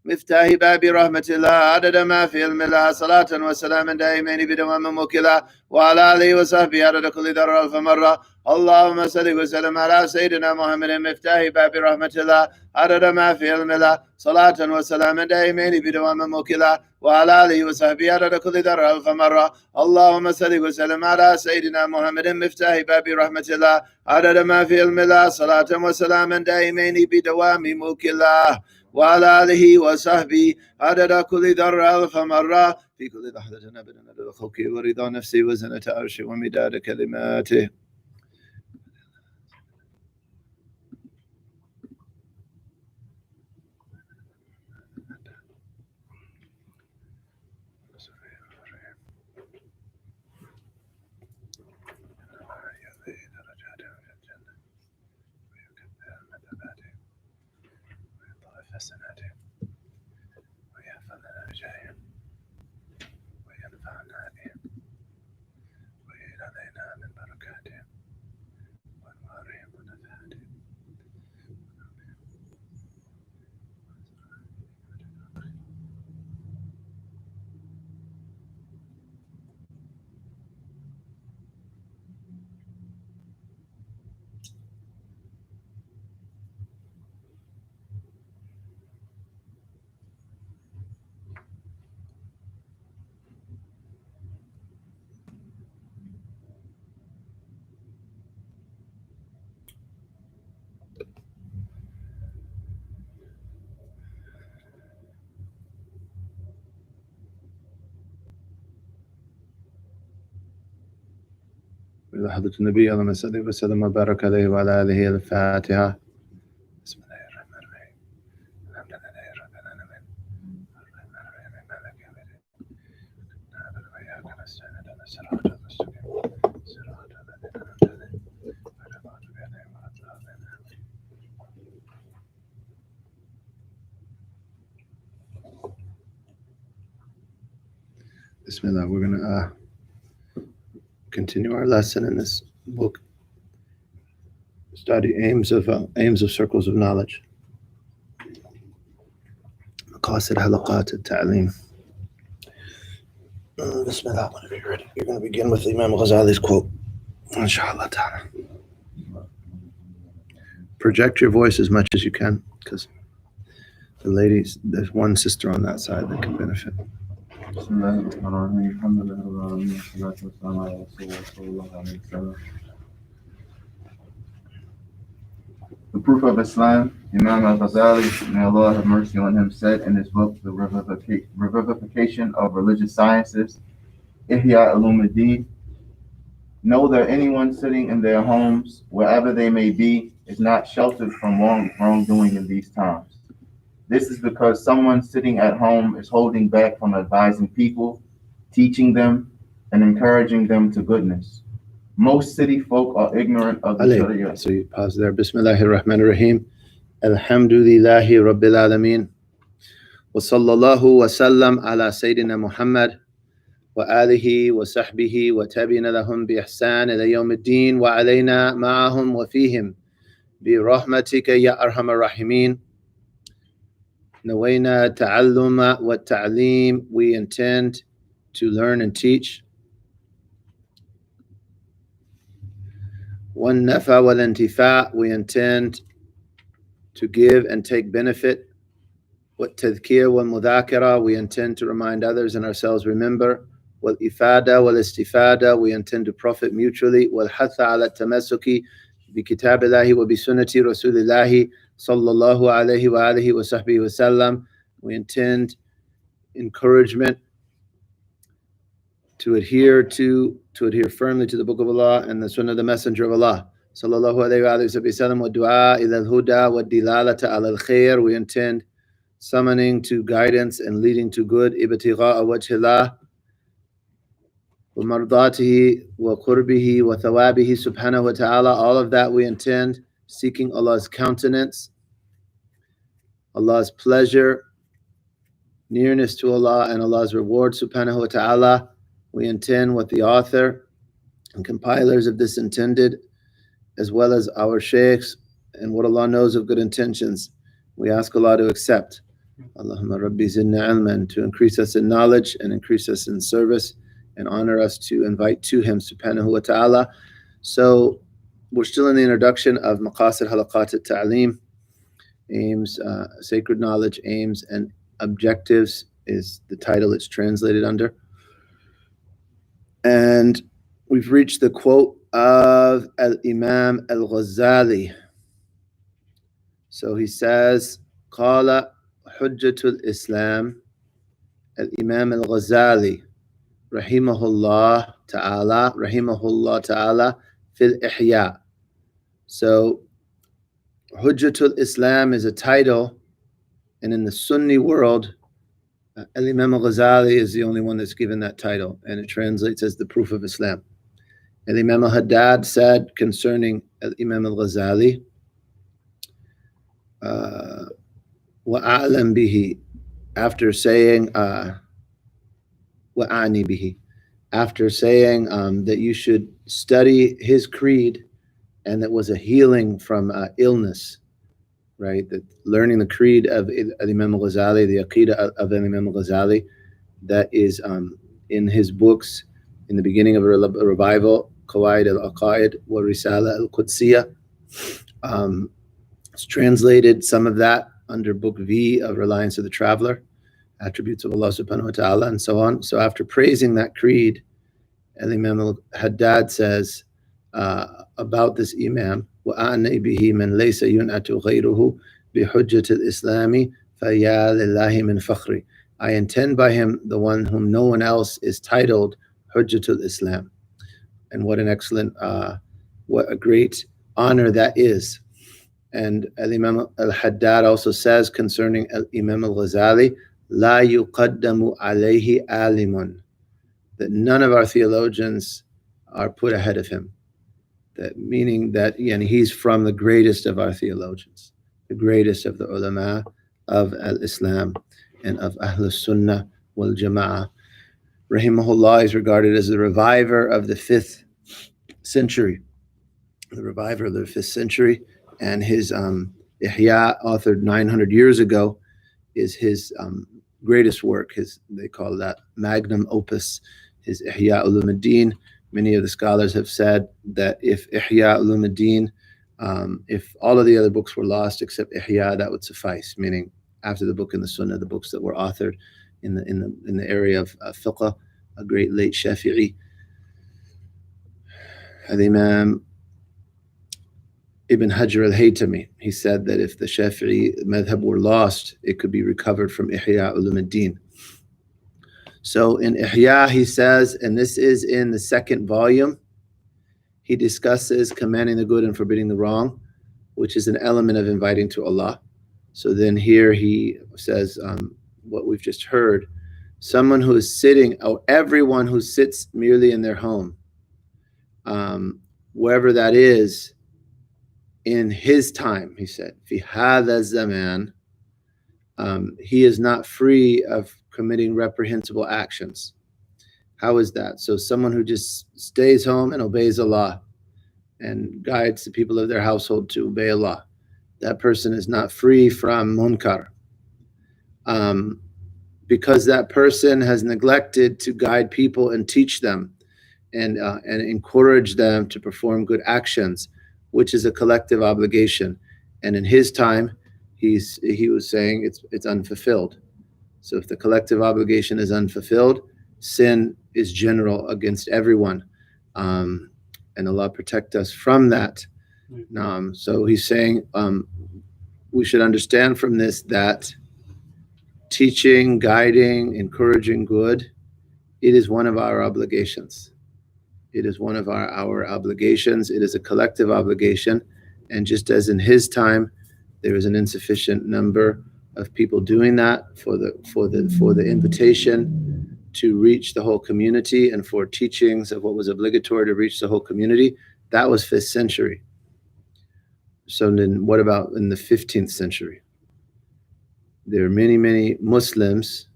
مفتاح باب رحمة الله عدد ما في علم الله، صلاة وسلام دائمين بدوام مكلا، وعلى آله وصحبه عدد كل ذرة فمرة. اللهم صل وسلم على سيدنا محمد مفتاح باب رحمة الله عدد ما في علم الله، صلاة وسلام دائمين بدوام مكلا، وعلى آله وصحبه عدد كل ذرة فمرة. اللهم صل وسلم على سيدنا محمد مفتاح باب رحمة الله عدد ما في علم الله، صلاة وسلام دائمين بدوام مكلا، وعلى آله وصحبه عدد كل ذرة ألف مرة في كل لحظة أبدا عدد خلقه ورضا نفسي وزنة عرشه ومداد كلماته. حسناته ويحفظنا جاهه وينفعنا به ويعين علينا من بركاته وانواره ونفحاته. إلى حضرة النبي اللهم صل وسلم وبارك عليه وعلى آله. الفاتحة. بسم الله الرحمن الرحيم. الحمد لله رب العالمين الرحمن الرحيم مالك يوم الدين نعبد وإياك نستعين اهدنا الصراط المستقيم صراط الذين أنعمت عليهم غير المغضوب عليهم ولا الضالين. Bismillah. We're going to continue our lesson in this book. Study aims of circles of knowledge. Maqasid halaqat al-ta'lim. Bismillah. Whenever you're ready, you're going to begin with Imam Ghazali's quote. Inshallah ta'ala. Project your voice as much as you can, because the ladies, there's one sister on that side that can benefit. The Proof of Islam, Imam al-Ghazali, may Allah have mercy on him, said in his book, The Revivification of Religious Sciences, Ihya Ulumuddin, know that anyone sitting in their homes, wherever they may be, is not sheltered from wrongdoing in these times. This is because someone sitting at home is holding back from advising people, teaching them, and encouraging them to goodness. Most city folk are ignorant of the Sharia. So you pause there. Bismillahir Rahmanir Rahim. Alhamdulillahi Rabbil Alameen. Wa sallallahu wa sallam ala Sayyidina Muhammad wa alihi wa sahbihi wa tabina lahum bi ihsan ila yawm ad-din wa alayna ma'ahum wa fihim bi rahmatika ya arhamar rahimin. Nawayna ta'alluma wa ta'lim. We intend to learn and teach. One nafa wal intifa, we intend to give and take benefit. What tadhkir wal mudhakara, we intend to remind others and ourselves remember. Wal ifada wal istifada, we intend to profit mutually. Wal hatha ala tamassuki bi kitabillahi wa bi sunnati rasulillahi sallallahu alayhi wa alihi wa sahbihi wa sallam. We intend encouragement to adhere firmly to the Book of Allah and the Sunnah of the Messenger of Allah. Sallallahu alayhi wa sallam wa du'a ila al-huda wa dilalata ala al-khair. We intend summoning to guidance and leading to good. Ibtigha'a wajhillah wa mardatihi wa qurbihi wa thawabihi subhanahu wa ta'ala. All of that we intend seeking Allah's countenance, Allah's pleasure, nearness to Allah, and Allah's reward subhanahu wa ta'ala. We intend what the author and compilers of this intended, as well as our sheikhs and what Allah knows of good intentions. We ask Allah to accept. Allahumma Rabbi zidna ilman, to increase us in knowledge and increase us in service and honor us to invite to Him subhanahu wa ta'ala. So we're still in the introduction of Maqasid Halaqat al-Ta'lim, aims, sacred knowledge, aims and objectives is the title it's translated under. And we've reached the quote of Al-Imam Al-Ghazali. So he says, Qala Hujjatul Islam, Al-Imam Al-Ghazali, Rahimahullah Ta'ala, Fil Ihya. So Hujjatul Islam is a title, and in the Sunni world, Al-Imam al-Ghazali is the only one that's given that title, and it translates as the Proof of Islam. Al-Imam al-Haddad said concerning Al-Imam al-Ghazali, وَأَعْلَمْ بِهِ, after saying, وَأَعْنِ بِهِ, after saying that you should study his creed, and that was a healing from illness. Right, that learning the creed of Imam al-Ghazali, the Aqidah of Imam al-Ghazali, that is in his books in the beginning of a revival, Qawaid al-Aqaid wa Risala al-Qudsiyah. It's translated some of that under Book V of Reliance of the Traveler, Attributes of Allah subhanahu wa ta'ala, and so on. So after praising that creed, Imam al-Haddad says about this Imam, وَأَعْنَي بِهِ مَنْ لَيْسَ يُنْأَتُ غَيْرُهُ بِحُجَّةِ الْإِسْلَامِ فَيَا لِلَّهِ مِنْ فَخْرِ. I intend by him the one whom no one else is titled Hujjatul Islam. And what an excellent, what a great honor that is. And Imam al-Haddad also says concerning Imam al-Ghazali, لَا يُقَدَّمُ عَلَيْهِ عَالِمٌ, that none of our theologians are put ahead of him. That meaning that he's from the greatest of our theologians, the greatest of the ulama of al-Islam and of Ahlus Sunnah wal Jama'ah. rahimahullah, is regarded as the reviver of the 5th century. The reviver of the 5th century, and his Ihya, authored 900 years ago, is his greatest work. They call that magnum opus, his Ihya Ulumuddin. Many of the scholars have said that if Ihya Ulumuddin, if all of the other books were lost except Ihya, that would suffice. Meaning, after the book in the Sunnah, the books that were authored in the area of fiqh, a great late Shafi'i, Al-Imam Ibn Hajar al-Haytami, he said that if the Shafi'i madhab were lost, it could be recovered from Ihya Ulumuddin. So in Ihya, he says, and this is in the 2nd volume, he discusses commanding the good and forbidding the wrong, which is an element of inviting to Allah. So then here he says what we've just heard: someone who is sitting, everyone who sits merely in their home, wherever that is, in his time, he said, fi hadha zaman, he is not free of committing reprehensible actions. How is that? So someone who just stays home and obeys Allah and guides the people of their household to obey Allah, that person is not free from munkar, because that person has neglected to guide people and teach them and encourage them to perform good actions, which is a collective obligation. And in his time, he was saying it's unfulfilled. So if the collective obligation is unfulfilled, sin is general against everyone, and Allah protect us from that. So he's saying we should understand from this that teaching, guiding, encouraging good, it is one of our obligations. It is one of our obligations. It is a collective obligation. And just as in his time, there is an insufficient number of people doing that for the invitation to reach the whole community, and for teachings of what was obligatory to reach the whole community, that was 5th century. So then what about in the 15th century? There are many, many Muslims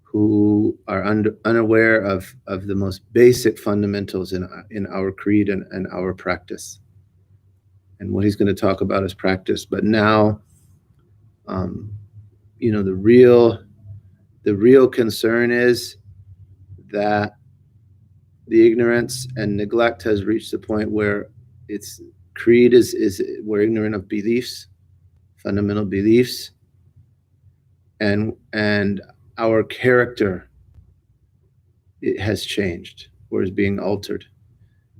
who are unaware of the most basic fundamentals in our creed and our practice. And what he's going to talk about is practice. But now, the real concern is that the ignorance and neglect has reached the point where creed is we're ignorant of beliefs, fundamental beliefs, and our character, it has changed or is being altered.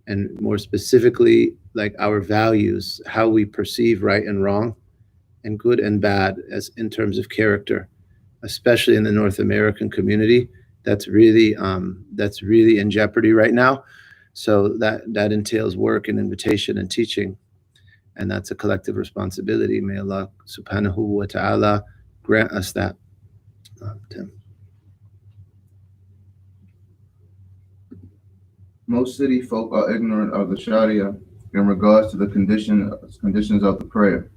And more specifically, like our values, how we perceive right and wrong and good and bad as in terms of character, especially in the North American community, that's really in jeopardy right now. So that entails work and invitation and teaching, and that's a collective responsibility. May Allah subhanahu wa ta'ala grant us that. Tim. Most city folk are ignorant of the Sharia in regards to the conditions of the prayer,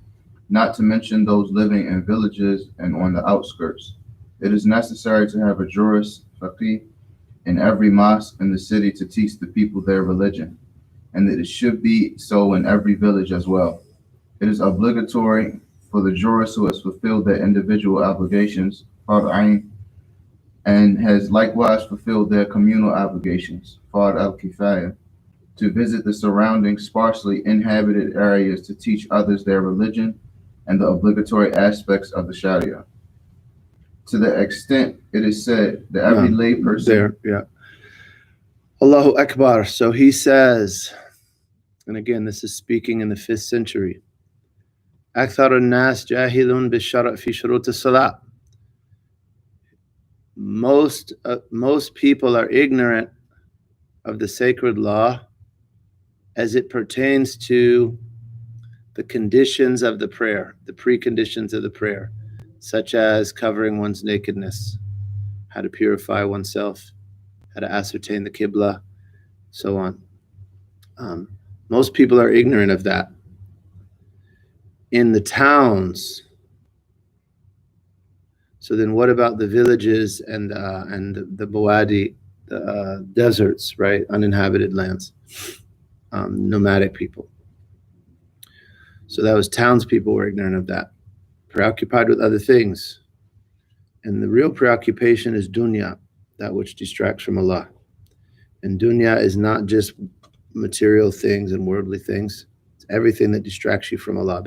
not to mention those living in villages and on the outskirts. It is necessary to have a jurist, faqih, in every mosque in the city to teach the people their religion, and that it should be so in every village as well. It is obligatory for the jurist who has fulfilled their individual obligations, fard ayn, and has likewise fulfilled their communal obligations, fard al-kifaya, to visit the surrounding sparsely inhabited areas to teach others their religion and the obligatory aspects of the Sharia. To the extent it is said that every lay person... Allahu Akbar. So he says, and again, this is speaking in the 5th century, أكثر الناس جاهل بالشرع في شروط الصلاة. Most people are ignorant of the sacred law as it pertains to the conditions of the prayer, the preconditions of the prayer, such as covering one's nakedness, how to purify oneself, how to ascertain the Qibla, so on. Most people are ignorant of that. In the towns, So then what about the villages and the Bawadi, the deserts, right? Uninhabited lands, nomadic people. So that was townspeople were ignorant of that, preoccupied with other things. And the real preoccupation is dunya, that which distracts from Allah. And dunya is not just material things and worldly things. It's everything that distracts you from Allah.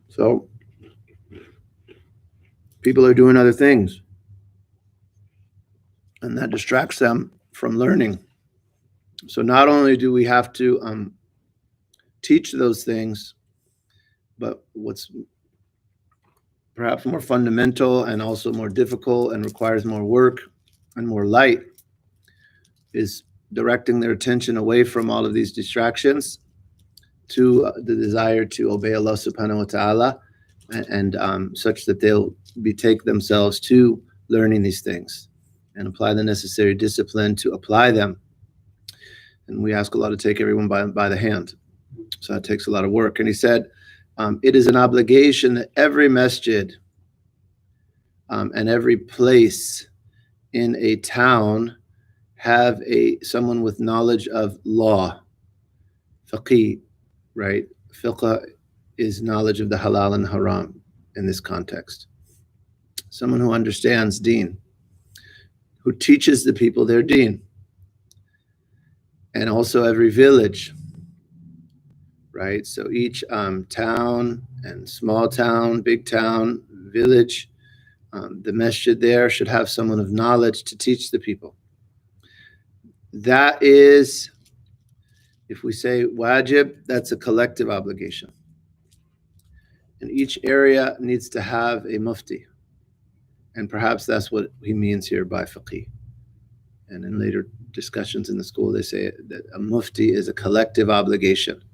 So people are doing other things, and that distracts them from learning. So not only do we have to teach those things, but what's perhaps more fundamental and also more difficult and requires more work and more light is directing their attention away from all of these distractions to the desire to obey Allah subhanahu wa ta'ala, and such that they'll betake themselves to learning these things and apply the necessary discipline to apply them. And we ask Allah to take everyone by the hand. So that takes a lot of work. And he said, it is an obligation that every masjid and every place in a town have someone with knowledge of law, faqih, right? Fiqh is knowledge of the halal and haram in this context. Someone who understands deen, who teaches the people their deen. And also every village, right? So each town and small town, big town, village, the masjid there should have someone of knowledge to teach the people. That is, if we say wajib, that's a collective obligation. And each area needs to have a mufti. And perhaps that's what he means here by faqih. And in later discussions in the school, they say that a mufti is a collective obligation.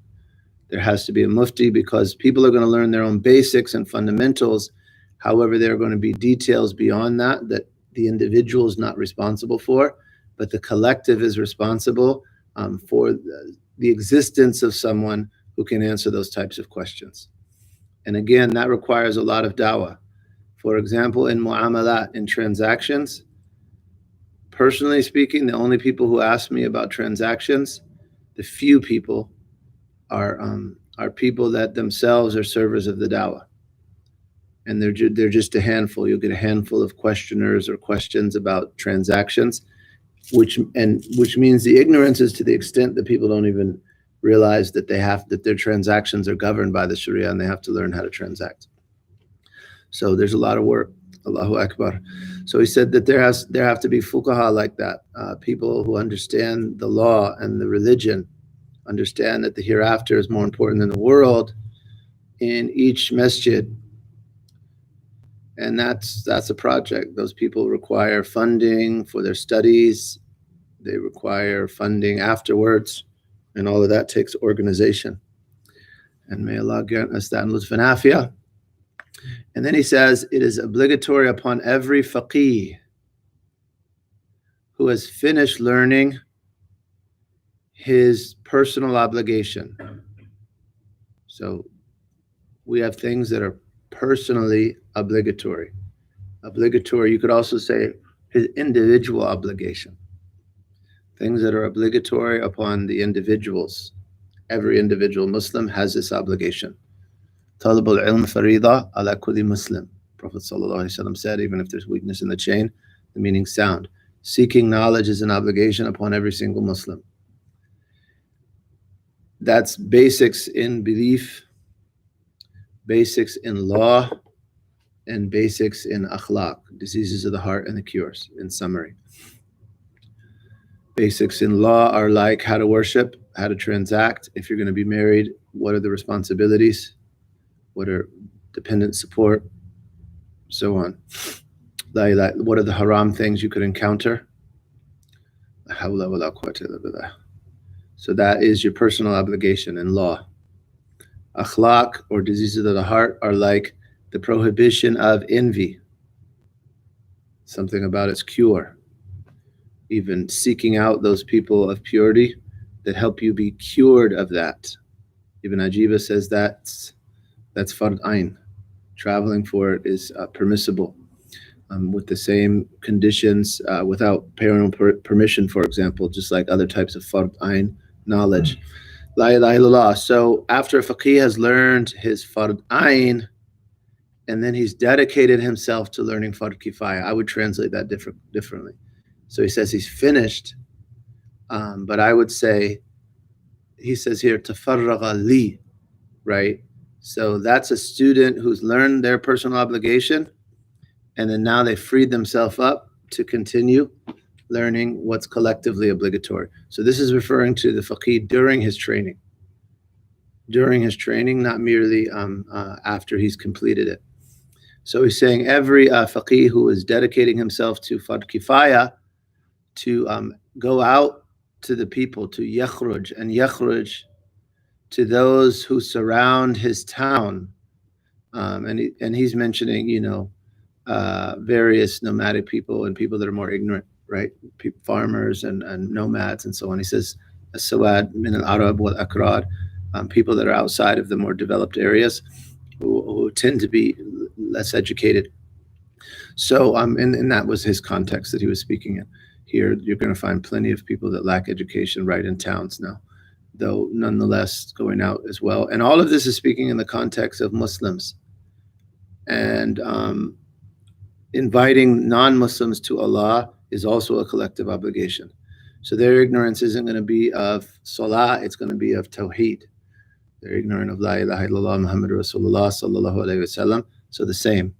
There has to be a mufti because people are going to learn their own basics and fundamentals. However, there are going to be details beyond that the individual is not responsible for, but the collective is responsible for the existence of someone who can answer those types of questions. And again, that requires a lot of dawah. For example, in mu'amalat, in transactions, personally speaking, the only people who ask me about transactions, the few people are people that themselves are servers of the dawah. And they're just a handful. You'll get a handful of questioners or questions about transactions, which means the ignorance is to the extent that people don't even realize that their transactions are governed by the Sharia and they have to learn how to transact. So there's a lot of work. Allahu Akbar. So he said that there have to be fuqaha like that, people who understand the law and the religion, understand that the hereafter is more important than the world in each masjid. And that's a project. Those people require funding for their studies. They require funding afterwards. And all of that takes organization. And may Allah grant us that in lutf and afiyah. And then he says, it is obligatory upon every faqih who has finished learning his personal obligation. So we have things that are personally obligatory. Obligatory, you could also say his individual obligation. Things that are obligatory upon the individuals. Every individual Muslim has this obligation. Talab al-ilm farida ala kulli Muslim. Prophet ﷺ said, even if there's weakness in the chain, the meaning's sound. Seeking knowledge is an obligation upon every single Muslim. That's basics in belief, basics in law, and basics in akhlaq, diseases of the heart and the cures, in summary. Basics in law are like how to worship, how to transact. If you're going to be married, what are the responsibilities? What are dependent support? So on. What are the haram things you could encounter? So that is your personal obligation in law. Akhlaq, or diseases of the heart, are like the prohibition of envy, something about its cure. Even seeking out those people of purity that help you be cured of that. Ibn Ajiba says that's fard ayn. traveling for it is permissible with the same conditions without parental permission, for example, just like other types of fard ayn knowledge. La ilaha illallah. So after a faqih has learned his fard ayn, and then he's dedicated himself to learning fard kifaya, I would translate that differently. So he says he's finished, but I would say, he says here, tafarraga li, right? So that's a student who's learned their personal obligation, and then now they freed themselves up to continue learning what's collectively obligatory. So this is referring to the faqih during his training. During his training, not merely after he's completed it. So he's saying every faqih who is dedicating himself to fard kifaya, to go out to the people, to yakhruj to those who surround his town, and he's mentioning, various nomadic people and people that are more ignorant, right? Farmers and nomads and so on. He says, as-sawad min al-arab wal-akrad, people that are outside of the more developed areas who tend to be less educated. So, and that was his context that he was speaking in. Here, you're going to find plenty of people that lack education right in towns now, though nonetheless going out as well. And all of this is speaking in the context of Muslims. And inviting non-Muslims to Allah is also a collective obligation. So their ignorance isn't going to be of salah, it's going to be of tawheed. They're ignorant of la ilaha illallah Muhammad Rasulullah sallallahu alayhi wasallam. So the same,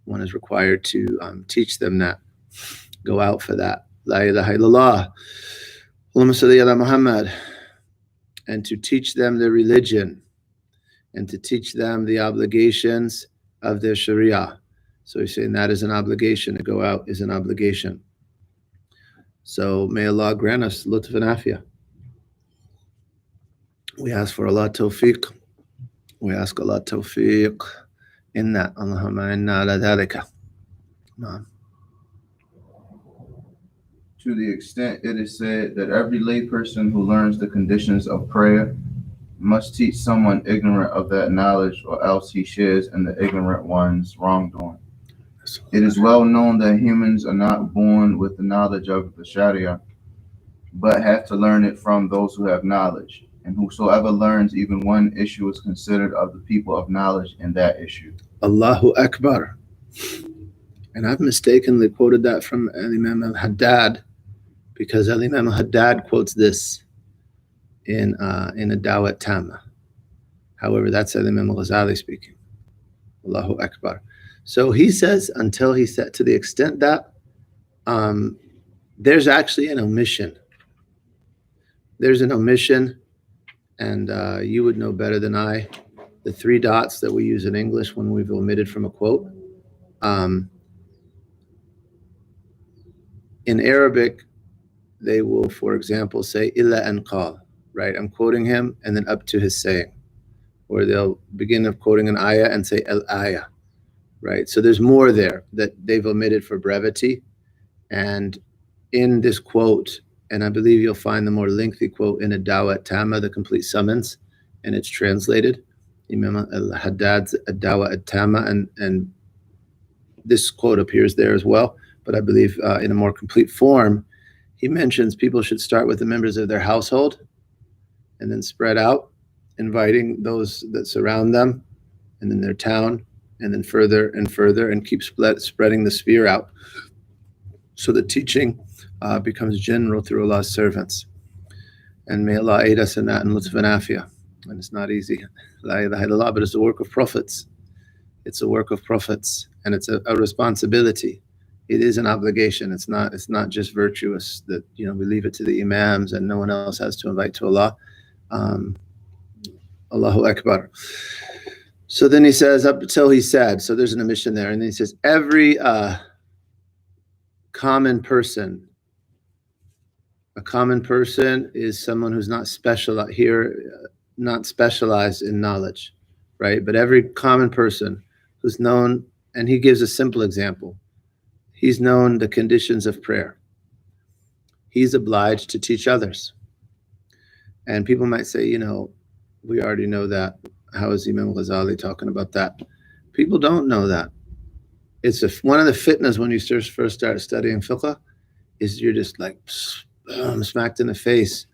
one is required to teach them that. Go out for that. La ilaha illallah, Allahumma salli ala Muhammad, and to teach them their religion, and to teach them the obligations of their sharia. So he's saying that is an obligation. To go out is an obligation. So may Allah grant us lutf and afiyah. We ask for Allah tawfiq. We ask Allah tawfiq in that. Allahumma inna ala dhalika. To the extent it is said that every layperson who learns the conditions of prayer must teach someone ignorant of that knowledge, or else he shares in the ignorant one's wrongdoing. It is well known that humans are not born with the knowledge of the Sharia, but have to learn it from those who have knowledge. And whosoever learns even one issue is considered of the people of knowledge in that issue. Allahu Akbar. And I've mistakenly quoted that from Al-Imam al-Haddad, because Al-Imam al-Haddad quotes this in a Dawat Tama. However, that's Al-Imam al-Ghazali speaking. Allahu Akbar. So he says, until he said, to the extent that there's actually an omission. There's an omission, and you would know better than I, the 3 dots that we use in English when we've omitted from a quote. In Arabic, they will, for example, say illa an qal, right? I'm quoting him, and then up to his saying. Or they'll begin of quoting an ayah and say al-ayah, right? So there's more there that they've omitted for brevity. And in this quote, and I believe you'll find the more lengthy quote in a Dawat Tama, the complete summons, and it's translated, Imam al-Haddad's Dawat Tama, and this quote appears there as well. But I believe in a more complete form, he mentions people should start with the members of their household and then spread out, inviting those that surround them, and then their town, and then further and further, and keep spreading the sphere out. So the teaching becomes general through Allah's servants. And may Allah aid us in that in lutf and afiyah. And it's not easy, la ilaha illallah, but it's the work of prophets. It's a work of prophets, and it's a responsibility. It is an obligation. It's not just virtuous that we leave it to the imams and no one else has to invite to Allah. Allahu Akbar. So then he says, up until he said, so there's an omission there, and then he says, every common person. A common person is someone who's not not specialized in knowledge, right? But every common person who's known, and he gives a simple example. He's known the conditions of prayer. He's obliged to teach others. And people might say, we already know that. How is Imam Ghazali talking about that? People don't know that. It's one of the fitnas when you first start studying fiqh is you're just like smacked in the face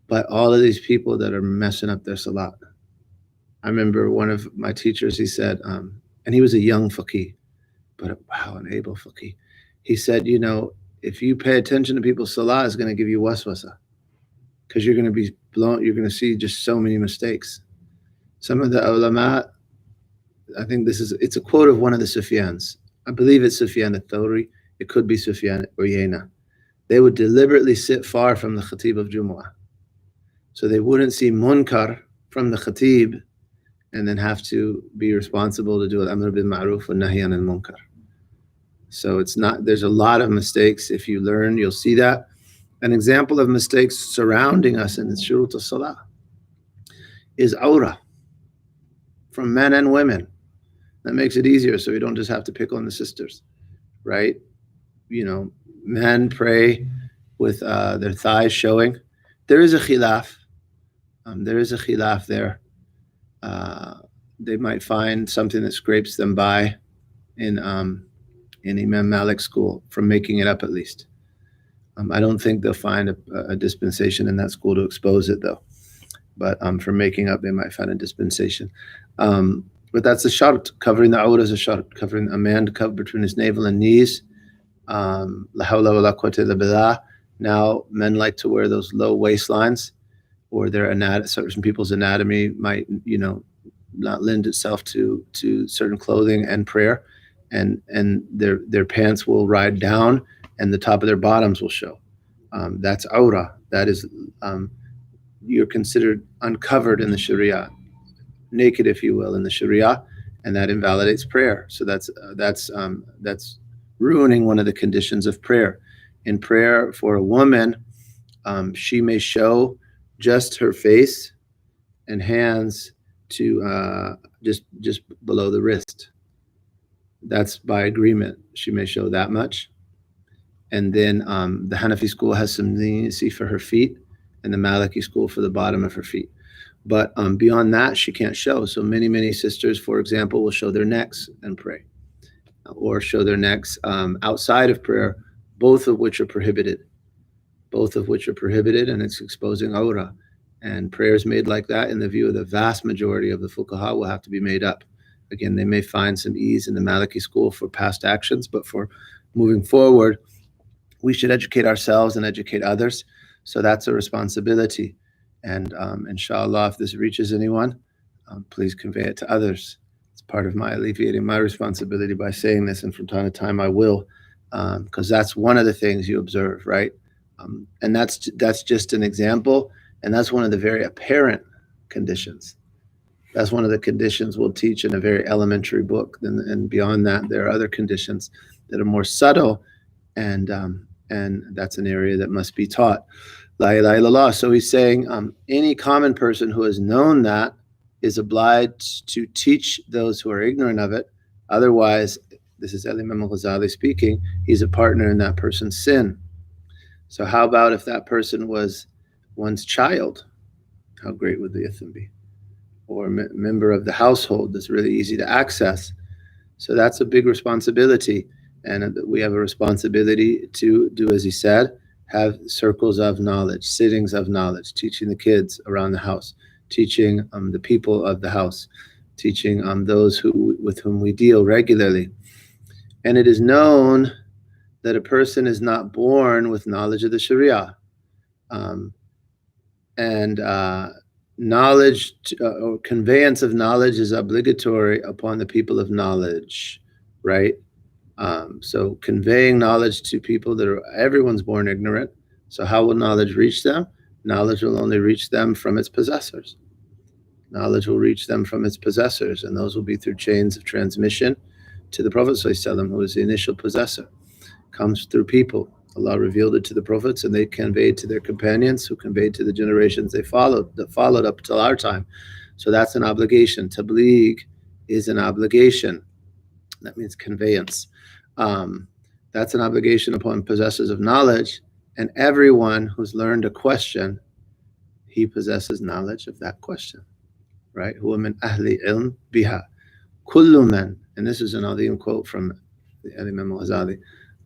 by all of these people that are messing up their salat. I remember one of my teachers, he said, and he was a young faqih, but wow, an able faqih. He said, if you pay attention to people's salah, it's going to give you waswasa because you're going to be blown. You're going to see just so many mistakes. Some of the ulama, I think it's a quote of one of the Sufyans. I believe it's Sufyan al-Thawri. It could be Sufyan Uyayna. They would deliberately sit far from the khatib of Jumu'ah. So they wouldn't see munkar from the khatib and then have to be responsible to do al-amr bil ma'ruf wa nahy anil munkar. So there's a lot of mistakes. If you learn, you'll see that. An example of mistakes surrounding us in the shurut al-salah is awrah from men and women. That makes it easier so we don't just have to pick on the sisters, right? Men pray with their thighs showing. There is a khilaf. There. They might find something that scrapes them by in Imam Malik's school from making it up at least. I don't think they'll find a dispensation in that school to expose it though. But for making up, they might find a dispensation. But that's a shart. Covering the awrah is a shart. Covering a man to cover between his navel and knees. La hawla wa la quwwata illa billah. Now, men like to wear those low waistlines, or certain people's anatomy might, not lend itself to certain clothing and prayer, and their pants will ride down, and the top of their bottoms will show. That's awrah. That is, you're considered uncovered in the Sharia, naked, if you will, in the Sharia, and that invalidates prayer. So that's ruining one of the conditions of prayer. In prayer for a woman, she may show just her face and hands to just below the wrist. That's by agreement. She may show that much. And then the Hanafi school has some leniency for her feet, and the Maliki school for the bottom of her feet. But beyond that, she can't show. So many sisters, for example, will show their necks and pray, or show their necks outside of prayer, both of which are prohibited. And it's exposing awrah. And prayers made like that, in the view of the vast majority of the fuqaha, will have to be made up. Again, they may find some ease in the Maliki school for past actions, but for moving forward, we should educate ourselves and educate others. So that's a responsibility. And inshallah, if this reaches anyone, please convey it to others. It's part of my alleviating my responsibility by saying this, and from time to time I will, because that's one of the things you observe, right? And that's just an example, and that's one of the very apparent conditions. That's one of the conditions we'll teach in a very elementary book, and beyond that, there are other conditions that are more subtle, and that's an area that must be taught. La ilaha illallah. So he's saying any common person who has known that is obliged to teach those who are ignorant of it. Otherwise, this is Imam al-Ghazali speaking, he's a partner in that person's sin. So how about if that person was one's child? How great would the itham be? Or a member of the household that's really easy to access. So that's a big responsibility. And we have a responsibility to do, as he said, have circles of knowledge, sittings of knowledge, teaching the kids around the house, teaching the people of the house, teaching those with whom we deal regularly. And it is known that a person is not born with knowledge of the Sharia. Knowledge or conveyance of knowledge is obligatory upon the people of knowledge, right? So conveying knowledge to people everyone's born ignorant. So how will knowledge reach them? Knowledge will only reach them from its possessors. Knowledge will reach them from its possessors, and those will be through chains of transmission to the Prophet ﷺ, who is the initial possessor. Comes through people. Allah revealed it to the prophets, and they conveyed to their companions, who conveyed to the generations that followed up till our time. So that's an obligation. Tabligh is an obligation. That means conveyance. That's an obligation upon possessors of knowledge, and everyone who's learned a question, he possesses knowledge of that question, right? Huwa min ahli ilm biha. Kullu man and this is an Azim quote from Imam al-Ghazali,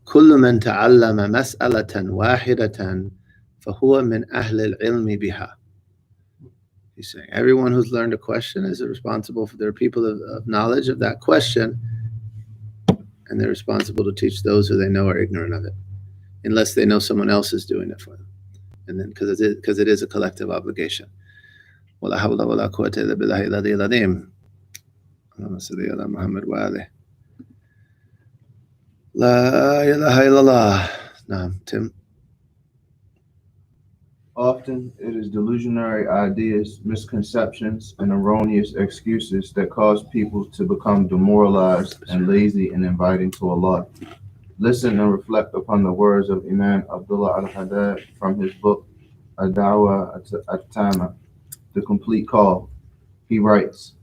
كل من تعلم مسألة واحدة فهو من أهل العلم بها. He's saying everyone who's learned a question is responsible for, they're people of knowledge of that question, and they're responsible to teach those who they know are ignorant of it, unless they know someone else is doing it for them. And then because it is a collective obligation. ولا حول ولا قوة إلا بالله العلي العظيم. اللهم صل على محمد وآله. لا إله إلا الله. Naam, Tim. Often it is delusionary ideas, misconceptions, and erroneous excuses that cause people to become demoralized and lazy in inviting to Allah. Listen and reflect upon the words of Imam Abdullah al-Haddad from his book Ad-Da'wa At-Tama, The Complete Call. He writes,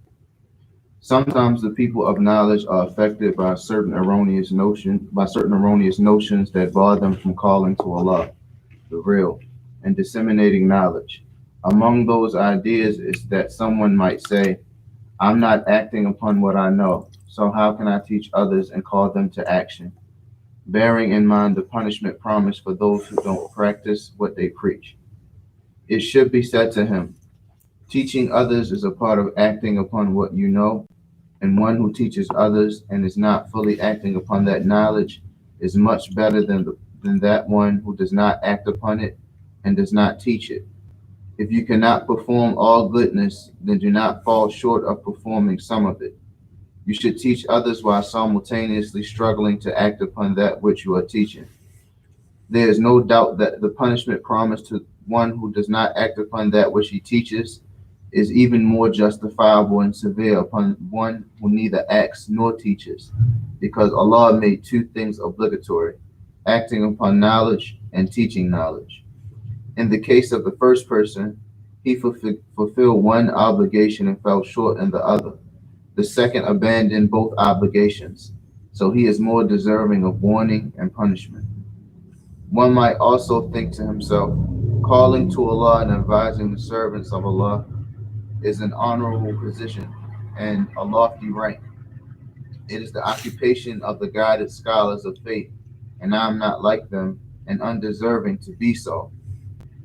sometimes the people of knowledge are affected by certain erroneous notions that bar them from calling to Allah, the real, and disseminating knowledge. Among those ideas is that someone might say, I'm not acting upon what I know, so how can I teach others and call them to action? Bearing in mind the punishment promised for those who don't practice what they preach. It should be said to him, teaching others is a part of acting upon what you know, and one who teaches others and is not fully acting upon that knowledge is much better than that one who does not act upon it and does not teach it. If you cannot perform all goodness, then do not fall short of performing some of it. You should teach others while simultaneously struggling to act upon that which you are teaching. There is no doubt that the punishment promised to one who does not act upon that which he teaches is even more justifiable and severe upon one who neither acts nor teaches, because Allah made two things obligatory, acting upon knowledge and teaching knowledge. In the case of the first person, he fulfilled one obligation and fell short in the other. The second abandoned both obligations, so he is more deserving of warning and punishment. One might also think to himself, calling to Allah and advising the servants of Allah is an honorable position and a lofty rank. It is the occupation of the guided scholars of faith, and I am not like them and undeserving to be so.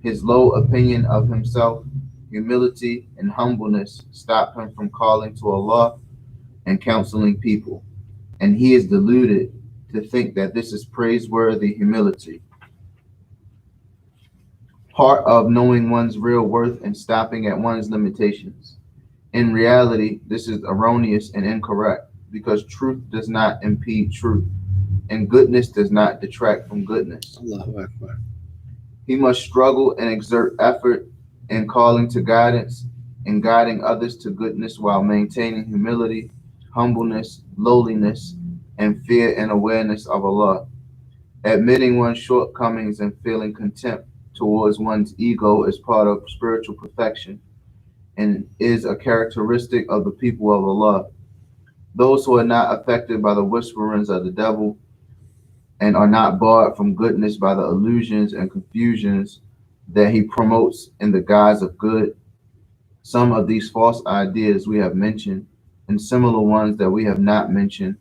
His low opinion of himself, humility, and humbleness stop him from calling to Allah and counseling people, and he is deluded to think that this is praiseworthy humility. Part of knowing one's real worth and stopping at one's limitations. In reality, this is erroneous and incorrect, because truth does not impede truth, and goodness does not detract from goodness. Allahu Akbar. He must struggle and exert effort in calling to guidance and guiding others to goodness while maintaining humility, humbleness, lowliness, and fear and awareness of Allah. Admitting one's shortcomings and feeling contempt towards one's ego is part of spiritual perfection and is a characteristic of the people of Allah. Those who are not affected by the whisperings of the devil and are not barred from goodness by the illusions and confusions that he promotes in the guise of good. Some of these false ideas we have mentioned, and similar ones that we have not mentioned,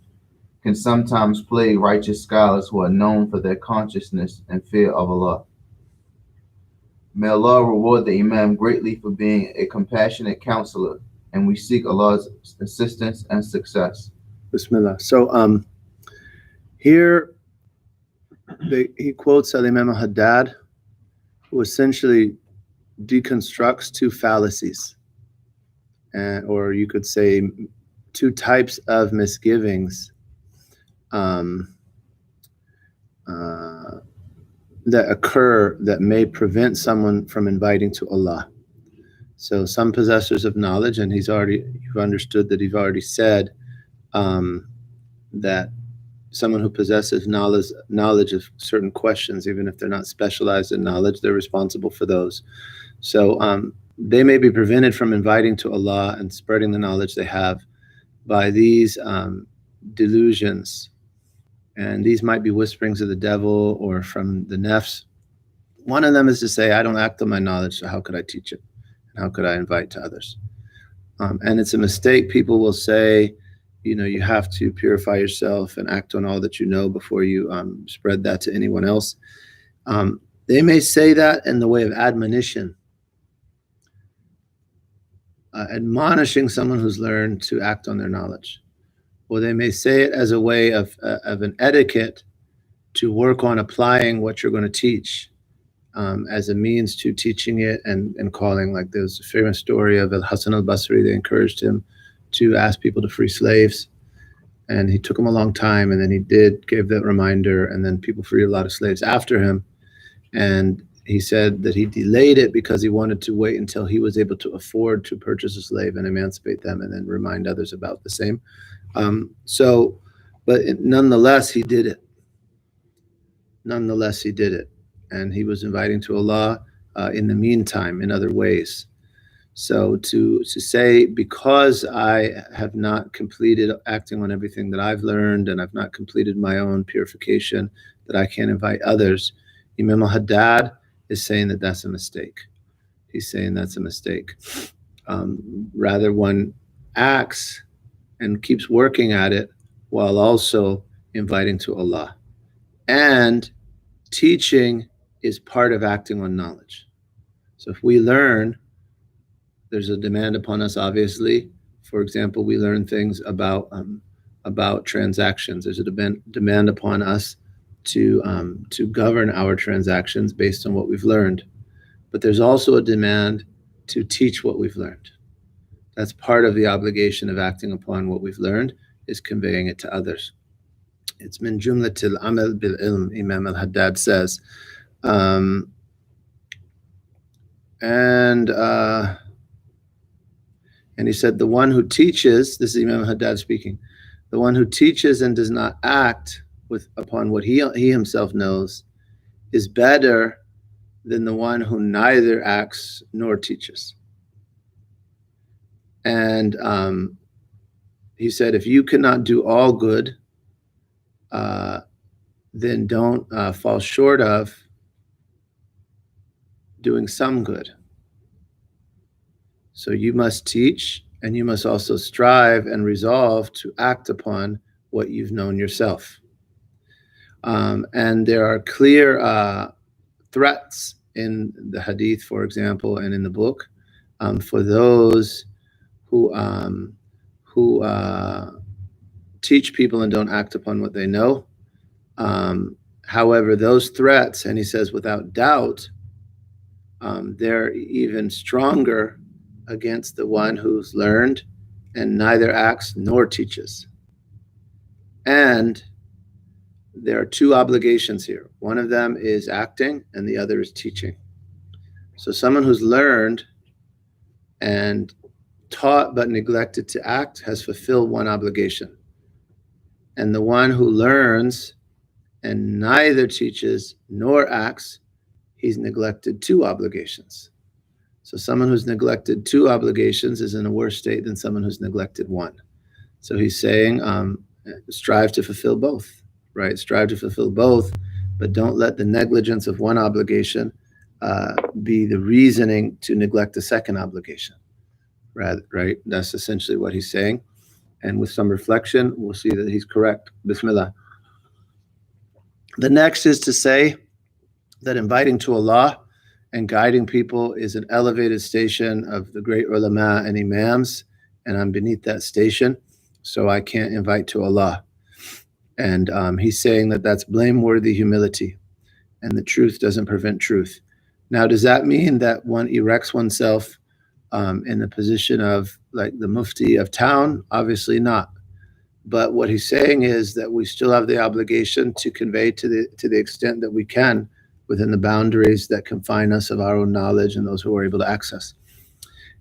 can sometimes plague righteous scholars who are known for their consciousness and fear of Allah. May Allah reward the Imam greatly for being a compassionate counselor, and we seek Allah's assistance and success. Bismillah. So here he quotes Al-Imam Haddad, who essentially deconstructs two fallacies, or you could say two types of misgivings that occur that may prevent someone from inviting to Allah. So some possessors of knowledge, and you've understood that he's already said that someone who possesses knowledge of certain questions, even if they're not specialized in knowledge, they're responsible for those. So they may be prevented from inviting to Allah and spreading the knowledge they have by these delusions. And these might be whisperings of the devil or from the nafs. One of them is to say, I don't act on my knowledge, so how could I teach it? How could I invite to others? And it's a mistake. People will say, you have to purify yourself and act on all that you know before you spread that to anyone else. They may say that in the way of admonition, admonishing someone who's learned to act on their knowledge. Or they may say it as a way of an etiquette to work on applying what you're going to teach, as a means to teaching it and calling. Like there's a famous story of Al-Hasan al-Basri. They encouraged him to ask people to free slaves. And he took him a long time, and then he gave that reminder, and then people freed a lot of slaves after him. And he said that he delayed it because he wanted to wait until he was able to afford to purchase a slave and emancipate them, and then remind others about the same. But nonetheless, he did it. And he was inviting to Allah in the meantime, in other ways. So to say, because I have not completed acting on everything that I've learned, and I've not completed my own purification, that I can't invite others, Imam al-Haddad is saying that that's a mistake. He's saying that's a mistake. Rather, one acts and keeps working at it while also inviting to Allah. And teaching is part of acting on knowledge. So if we learn, there's a demand upon us, obviously. For example, we learn things about transactions. There's a demand upon us to govern our transactions based on what we've learned. But there's also a demand to teach what we've learned. That's part of the obligation of acting upon what we've learned, is conveying it to others. It's min jumlatil amal bil ilm, Imam al-Haddad says. And he said, the one who teaches, this is Imam al-Haddad speaking, the one who teaches and does not act upon what he himself knows is better than the one who neither acts nor teaches. And he said, if you cannot do all good, then don't fall short of doing some good. So you must teach, and you must also strive and resolve to act upon what you've known yourself. And there are clear threats in the hadith, for example, and in the book, for those who teach people and don't act upon what they know. However, those threats, and he says without doubt, they're even stronger against the one who's learned and neither acts nor teaches. And there are two obligations here. One of them is acting, and the other is teaching. So someone who's learned and taught but neglected to act has fulfilled one obligation. And the one who learns and neither teaches nor acts, he's neglected two obligations. So someone who's neglected two obligations is in a worse state than someone who's neglected one. So he's saying, strive to fulfill both, right? Strive to fulfill both, but don't let the negligence of one obligation be the reasoning to neglect the second obligation, right? That's essentially what he's saying. And with some reflection, we'll see that he's correct. Bismillah. The next is to say that inviting to Allah and guiding people is an elevated station of the great ulama and imams, and I'm beneath that station, so I can't invite to Allah. And he's saying that that's blameworthy humility, and the truth doesn't prevent truth. Now, does that mean that one erects oneself in the position of like the mufti of town? Obviously not. But what he's saying is that we still have the obligation to convey to the extent that we can within the boundaries that confine us of our own knowledge and those who are able to access.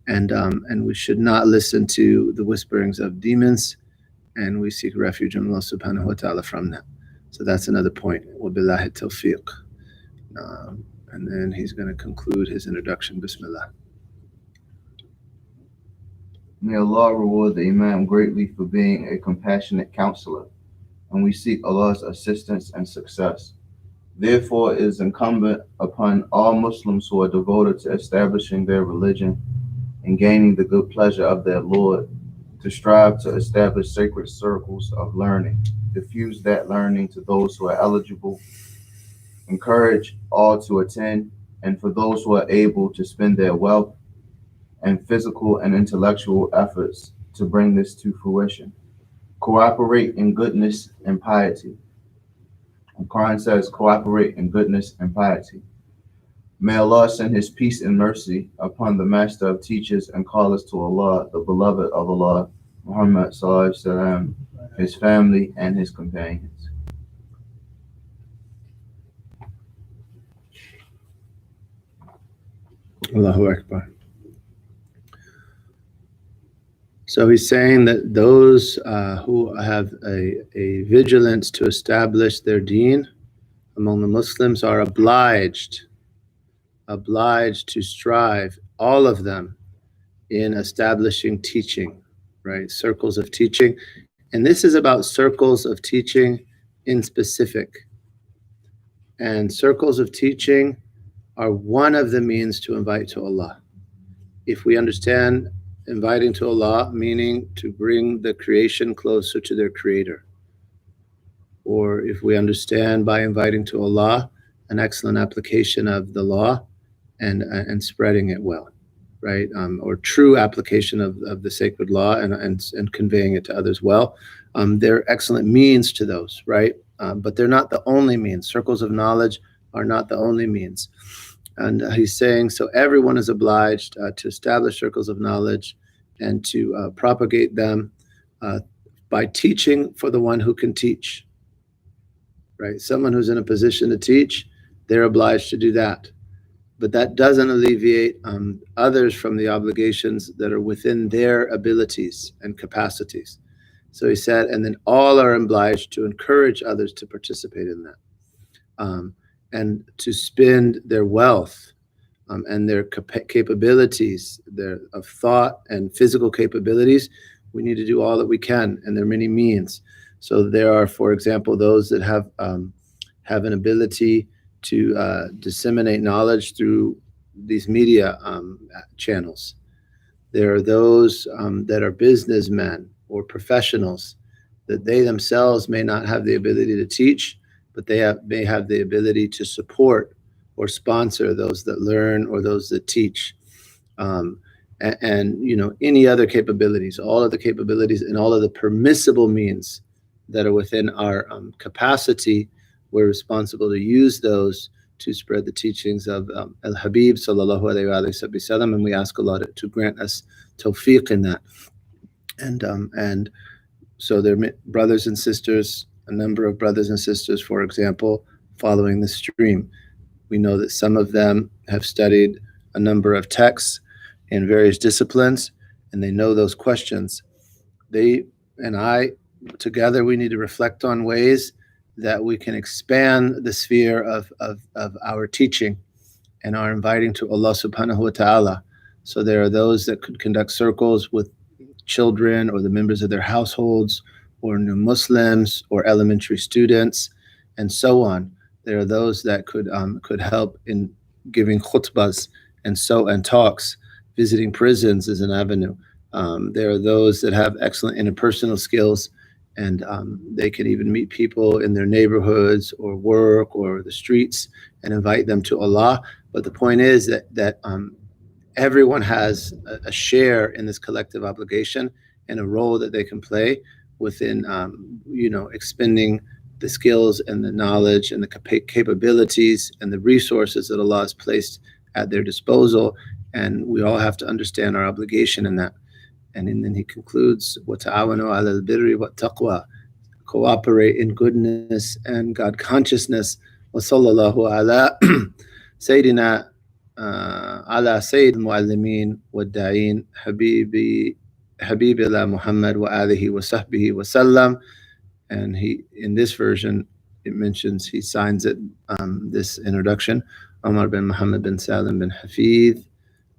And we should not listen to the whisperings of demons, and we seek refuge in Allah subhanahu wa ta'ala from them. So that's another point. Wabillahi tawfiq. And then he's going to conclude his introduction. Bismillah. May Allah reward the Imam greatly for being a compassionate counselor, and we seek Allah's assistance and success. Therefore, it is incumbent upon all Muslims who are devoted to establishing their religion and gaining the good pleasure of their Lord to strive to establish sacred circles of learning, diffuse that learning to those who are eligible, encourage all to attend, and for those who are able to spend their wealth and physical and intellectual efforts to bring this to fruition. Cooperate in goodness and piety. The Quran says, cooperate in goodness and piety. May Allah send His peace and mercy upon the Master of Teachers and callers to Allah, the beloved of Allah, Muhammad Sallallahu Alaihi Wasallam, his family, and his companions. Allahu Akbar. So he's saying that those who have a vigilance to establish their deen among the Muslims are obliged to strive, all of them, in establishing teaching, right? Circles of teaching. And this is about circles of teaching in specific. And circles of teaching are one of the means to invite to Allah. If we understand inviting to Allah, meaning to bring the creation closer to their creator. Or if we understand by inviting to Allah, an excellent application of the law and spreading it well, right? Or true application of the sacred law and conveying it to others well. They're excellent means to those, right? But they're not the only means. Circles of knowledge are not the only means. And he's saying, so everyone is obliged to establish circles of knowledge and to propagate them by teaching for the one who can teach, right? Someone who's in a position to teach, they're obliged to do that. But that doesn't alleviate others from the obligations that are within their abilities and capacities. So he said, and then all are obliged to encourage others to participate in that. And to spend their wealth and their capabilities, their of thought and physical capabilities, we need to do all that we can, and there are many means. So there are, for example, those that have an ability to disseminate knowledge through these media channels. There are those that are businessmen or professionals that they themselves may not have the ability to teach, but they may have the ability to support or sponsor those that learn or those that teach. And you know, any other capabilities, all of the capabilities and all of the permissible means that are within our capacity, we're responsible to use those to spread the teachings of Al-Habib sallallahu alayhi wa sallam, and we ask Allah to grant us tawfiq in that. And so there are brothers and sisters, a number of brothers and sisters, for example, following the stream. We know that some of them have studied a number of texts in various disciplines, and they know those questions. They and I, together, we need to reflect on ways that we can expand the sphere of our teaching and our inviting to Allah subhanahu wa ta'ala. So there are those that could conduct circles with children or the members of their households or new Muslims or elementary students and so on. There are those that could help in giving khutbahs and talks. Visiting prisons is an avenue. There are those that have excellent interpersonal skills, and they could even meet people in their neighborhoods or work or the streets and invite them to Allah. But the point is that everyone has a share in this collective obligation and a role that they can play within, expending the skills and the knowledge and the capabilities and the resources that Allah has placed at their disposal. And we all have to understand our obligation in that. And then he concludes, وَتَعَوَنُوا عَلَى الْبِرِّ وَالتَّقْوَى, cooperate in goodness and God consciousness. وَصَلَّى اللَّهُ عَلَى سَيِّدِنَا على سيد المعلمين والداعين حبيب الله محمد وآله وصحبه وسلم. And he, in this version, it mentions, he signs it, this introduction, Omar bin Muhammad bin Salim bin Hafidh,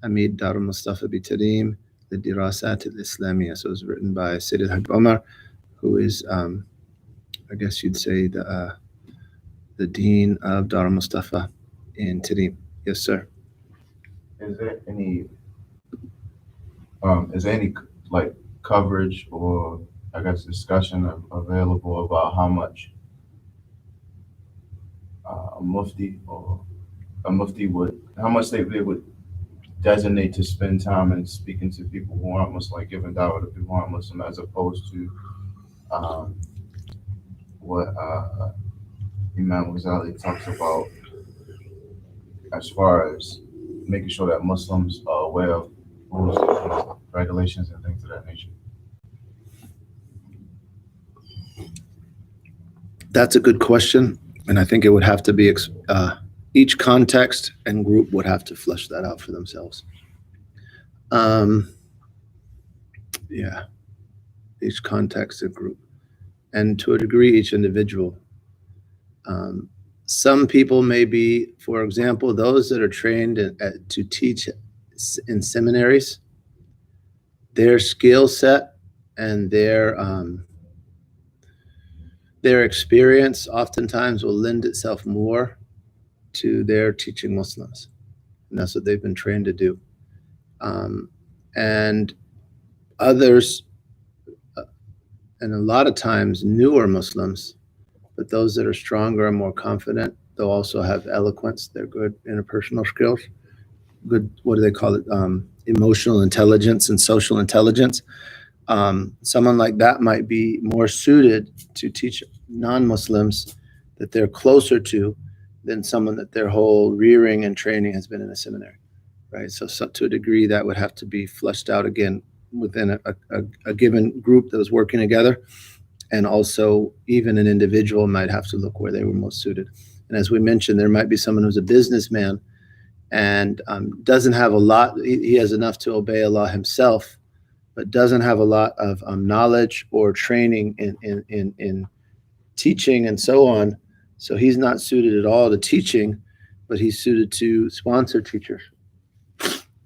Amid Dar al-Mustafa bi Tarim, the Dirasat al-Islamiyya. So it was written by Sayyid al-Hajj Omar, who is, I guess you'd say, the Dean of Dar al-Mustafa in Tarim. Yes, sir. Is there any like coverage or I guess discussion available about how much a mufti would, how much they would designate to spend time in speaking to people who aren't Muslim, like giving dawah to people who aren't Muslim, as opposed to what Imam Ghazali talks about as far as making sure that Muslims are aware of rules, regulations, and things of that nature. That's a good question, and I think it would have to be each context and group would have to flesh that out for themselves. Yeah, each context and group, and to a degree, each individual. Some people may be, for example, those that are trained to teach in seminaries, their skill set and their experience oftentimes will lend itself more to their teaching Muslims. And that's what they've been trained to do. And others, and a lot of times newer Muslims, but those that are stronger and more confident, they'll also have eloquence. They're good interpersonal skills. Good, what do they call it? Emotional intelligence and social intelligence. Someone like that might be more suited to teach non-Muslims that they're closer to than someone that their whole rearing and training has been in a seminary, right? So to a degree, that would have to be fleshed out again within a given group that was working together. And also, even an individual might have to look where they were most suited. And as we mentioned, there might be someone who's a businessman and doesn't have a lot. He has enough to obey Allah himself, but doesn't have a lot of knowledge or training in teaching and so on. So he's not suited at all to teaching, but he's suited to sponsor teachers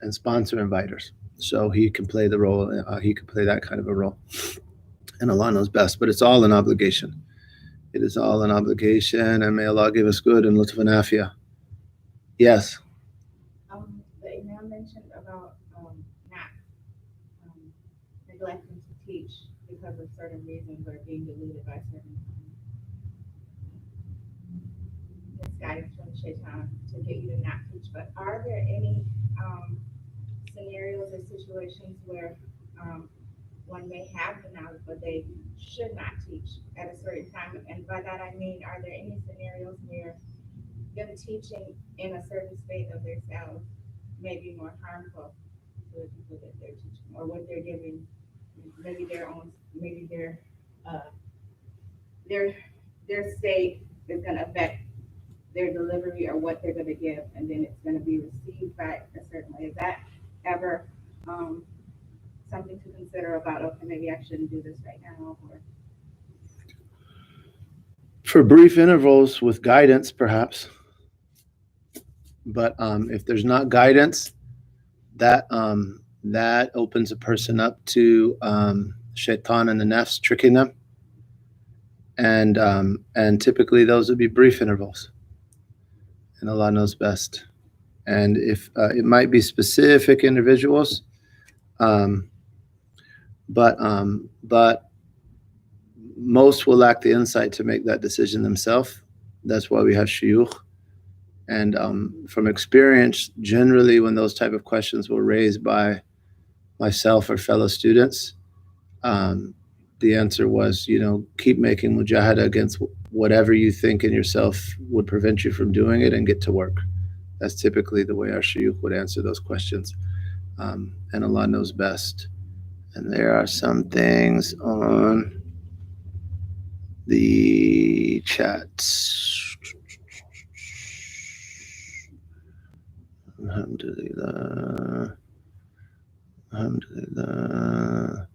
and sponsor inviters. So he can play the role. He can play that kind of a role. And Allah knows best, but it's all an obligation. It is all an obligation, and may Allah give us good and lutf and afiyah. Yes? The Imam mentioned about not neglecting to teach because of certain reasons or being deluded by certain misguidance from shaitan to get you to not teach. But are there any scenarios or situations where one may have the knowledge, but they should not teach at a certain time? And by that I mean, are there any scenarios where them teaching in a certain state of themselves may be more harmful to the people that they're teaching, or what they're giving? Maybe their own, maybe their state is going to affect their delivery or what they're going to give, and then it's going to be received by a certain way. Is that ever something to consider about, okay, maybe I shouldn't do this right now? Or for brief intervals with guidance, perhaps. But if there's not guidance, that opens a person up to shaitan and the nafs tricking them. And typically those would be brief intervals. And Allah knows best. And if it might be specific individuals, but most will lack the insight to make that decision themselves. That's why we have shuyukh. And from experience, generally when those type of questions were raised by myself or fellow students, the answer was, keep making mujahada against whatever you think in yourself would prevent you from doing it and get to work. That's typically the way our shuyukh would answer those questions. And Allah knows best. And there are some things on the chat. Alhamdulillah. Alhamdulillah.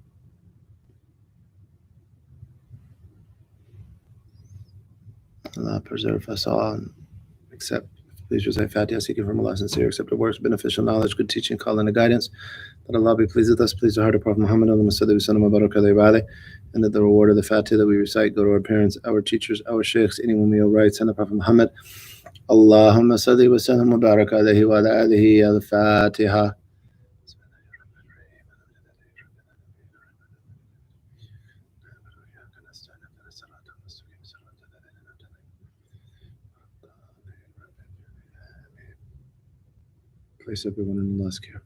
Allah preserve us all, except please recite Fatiha, seeking from Allah sincere, accepted works, beneficial knowledge, good teaching, calling and guidance. That Allah be pleased with us, please the heart of Prophet Muhammad, and that the reward of the Fatiha that we recite go to our parents, our teachers, our sheikhs, anyone we owe rights, and the Prophet Muhammad. Allahumma salli wa sallam wa barak alayhi wa ala alihi al-Fatiha. Place everyone in Allah's care.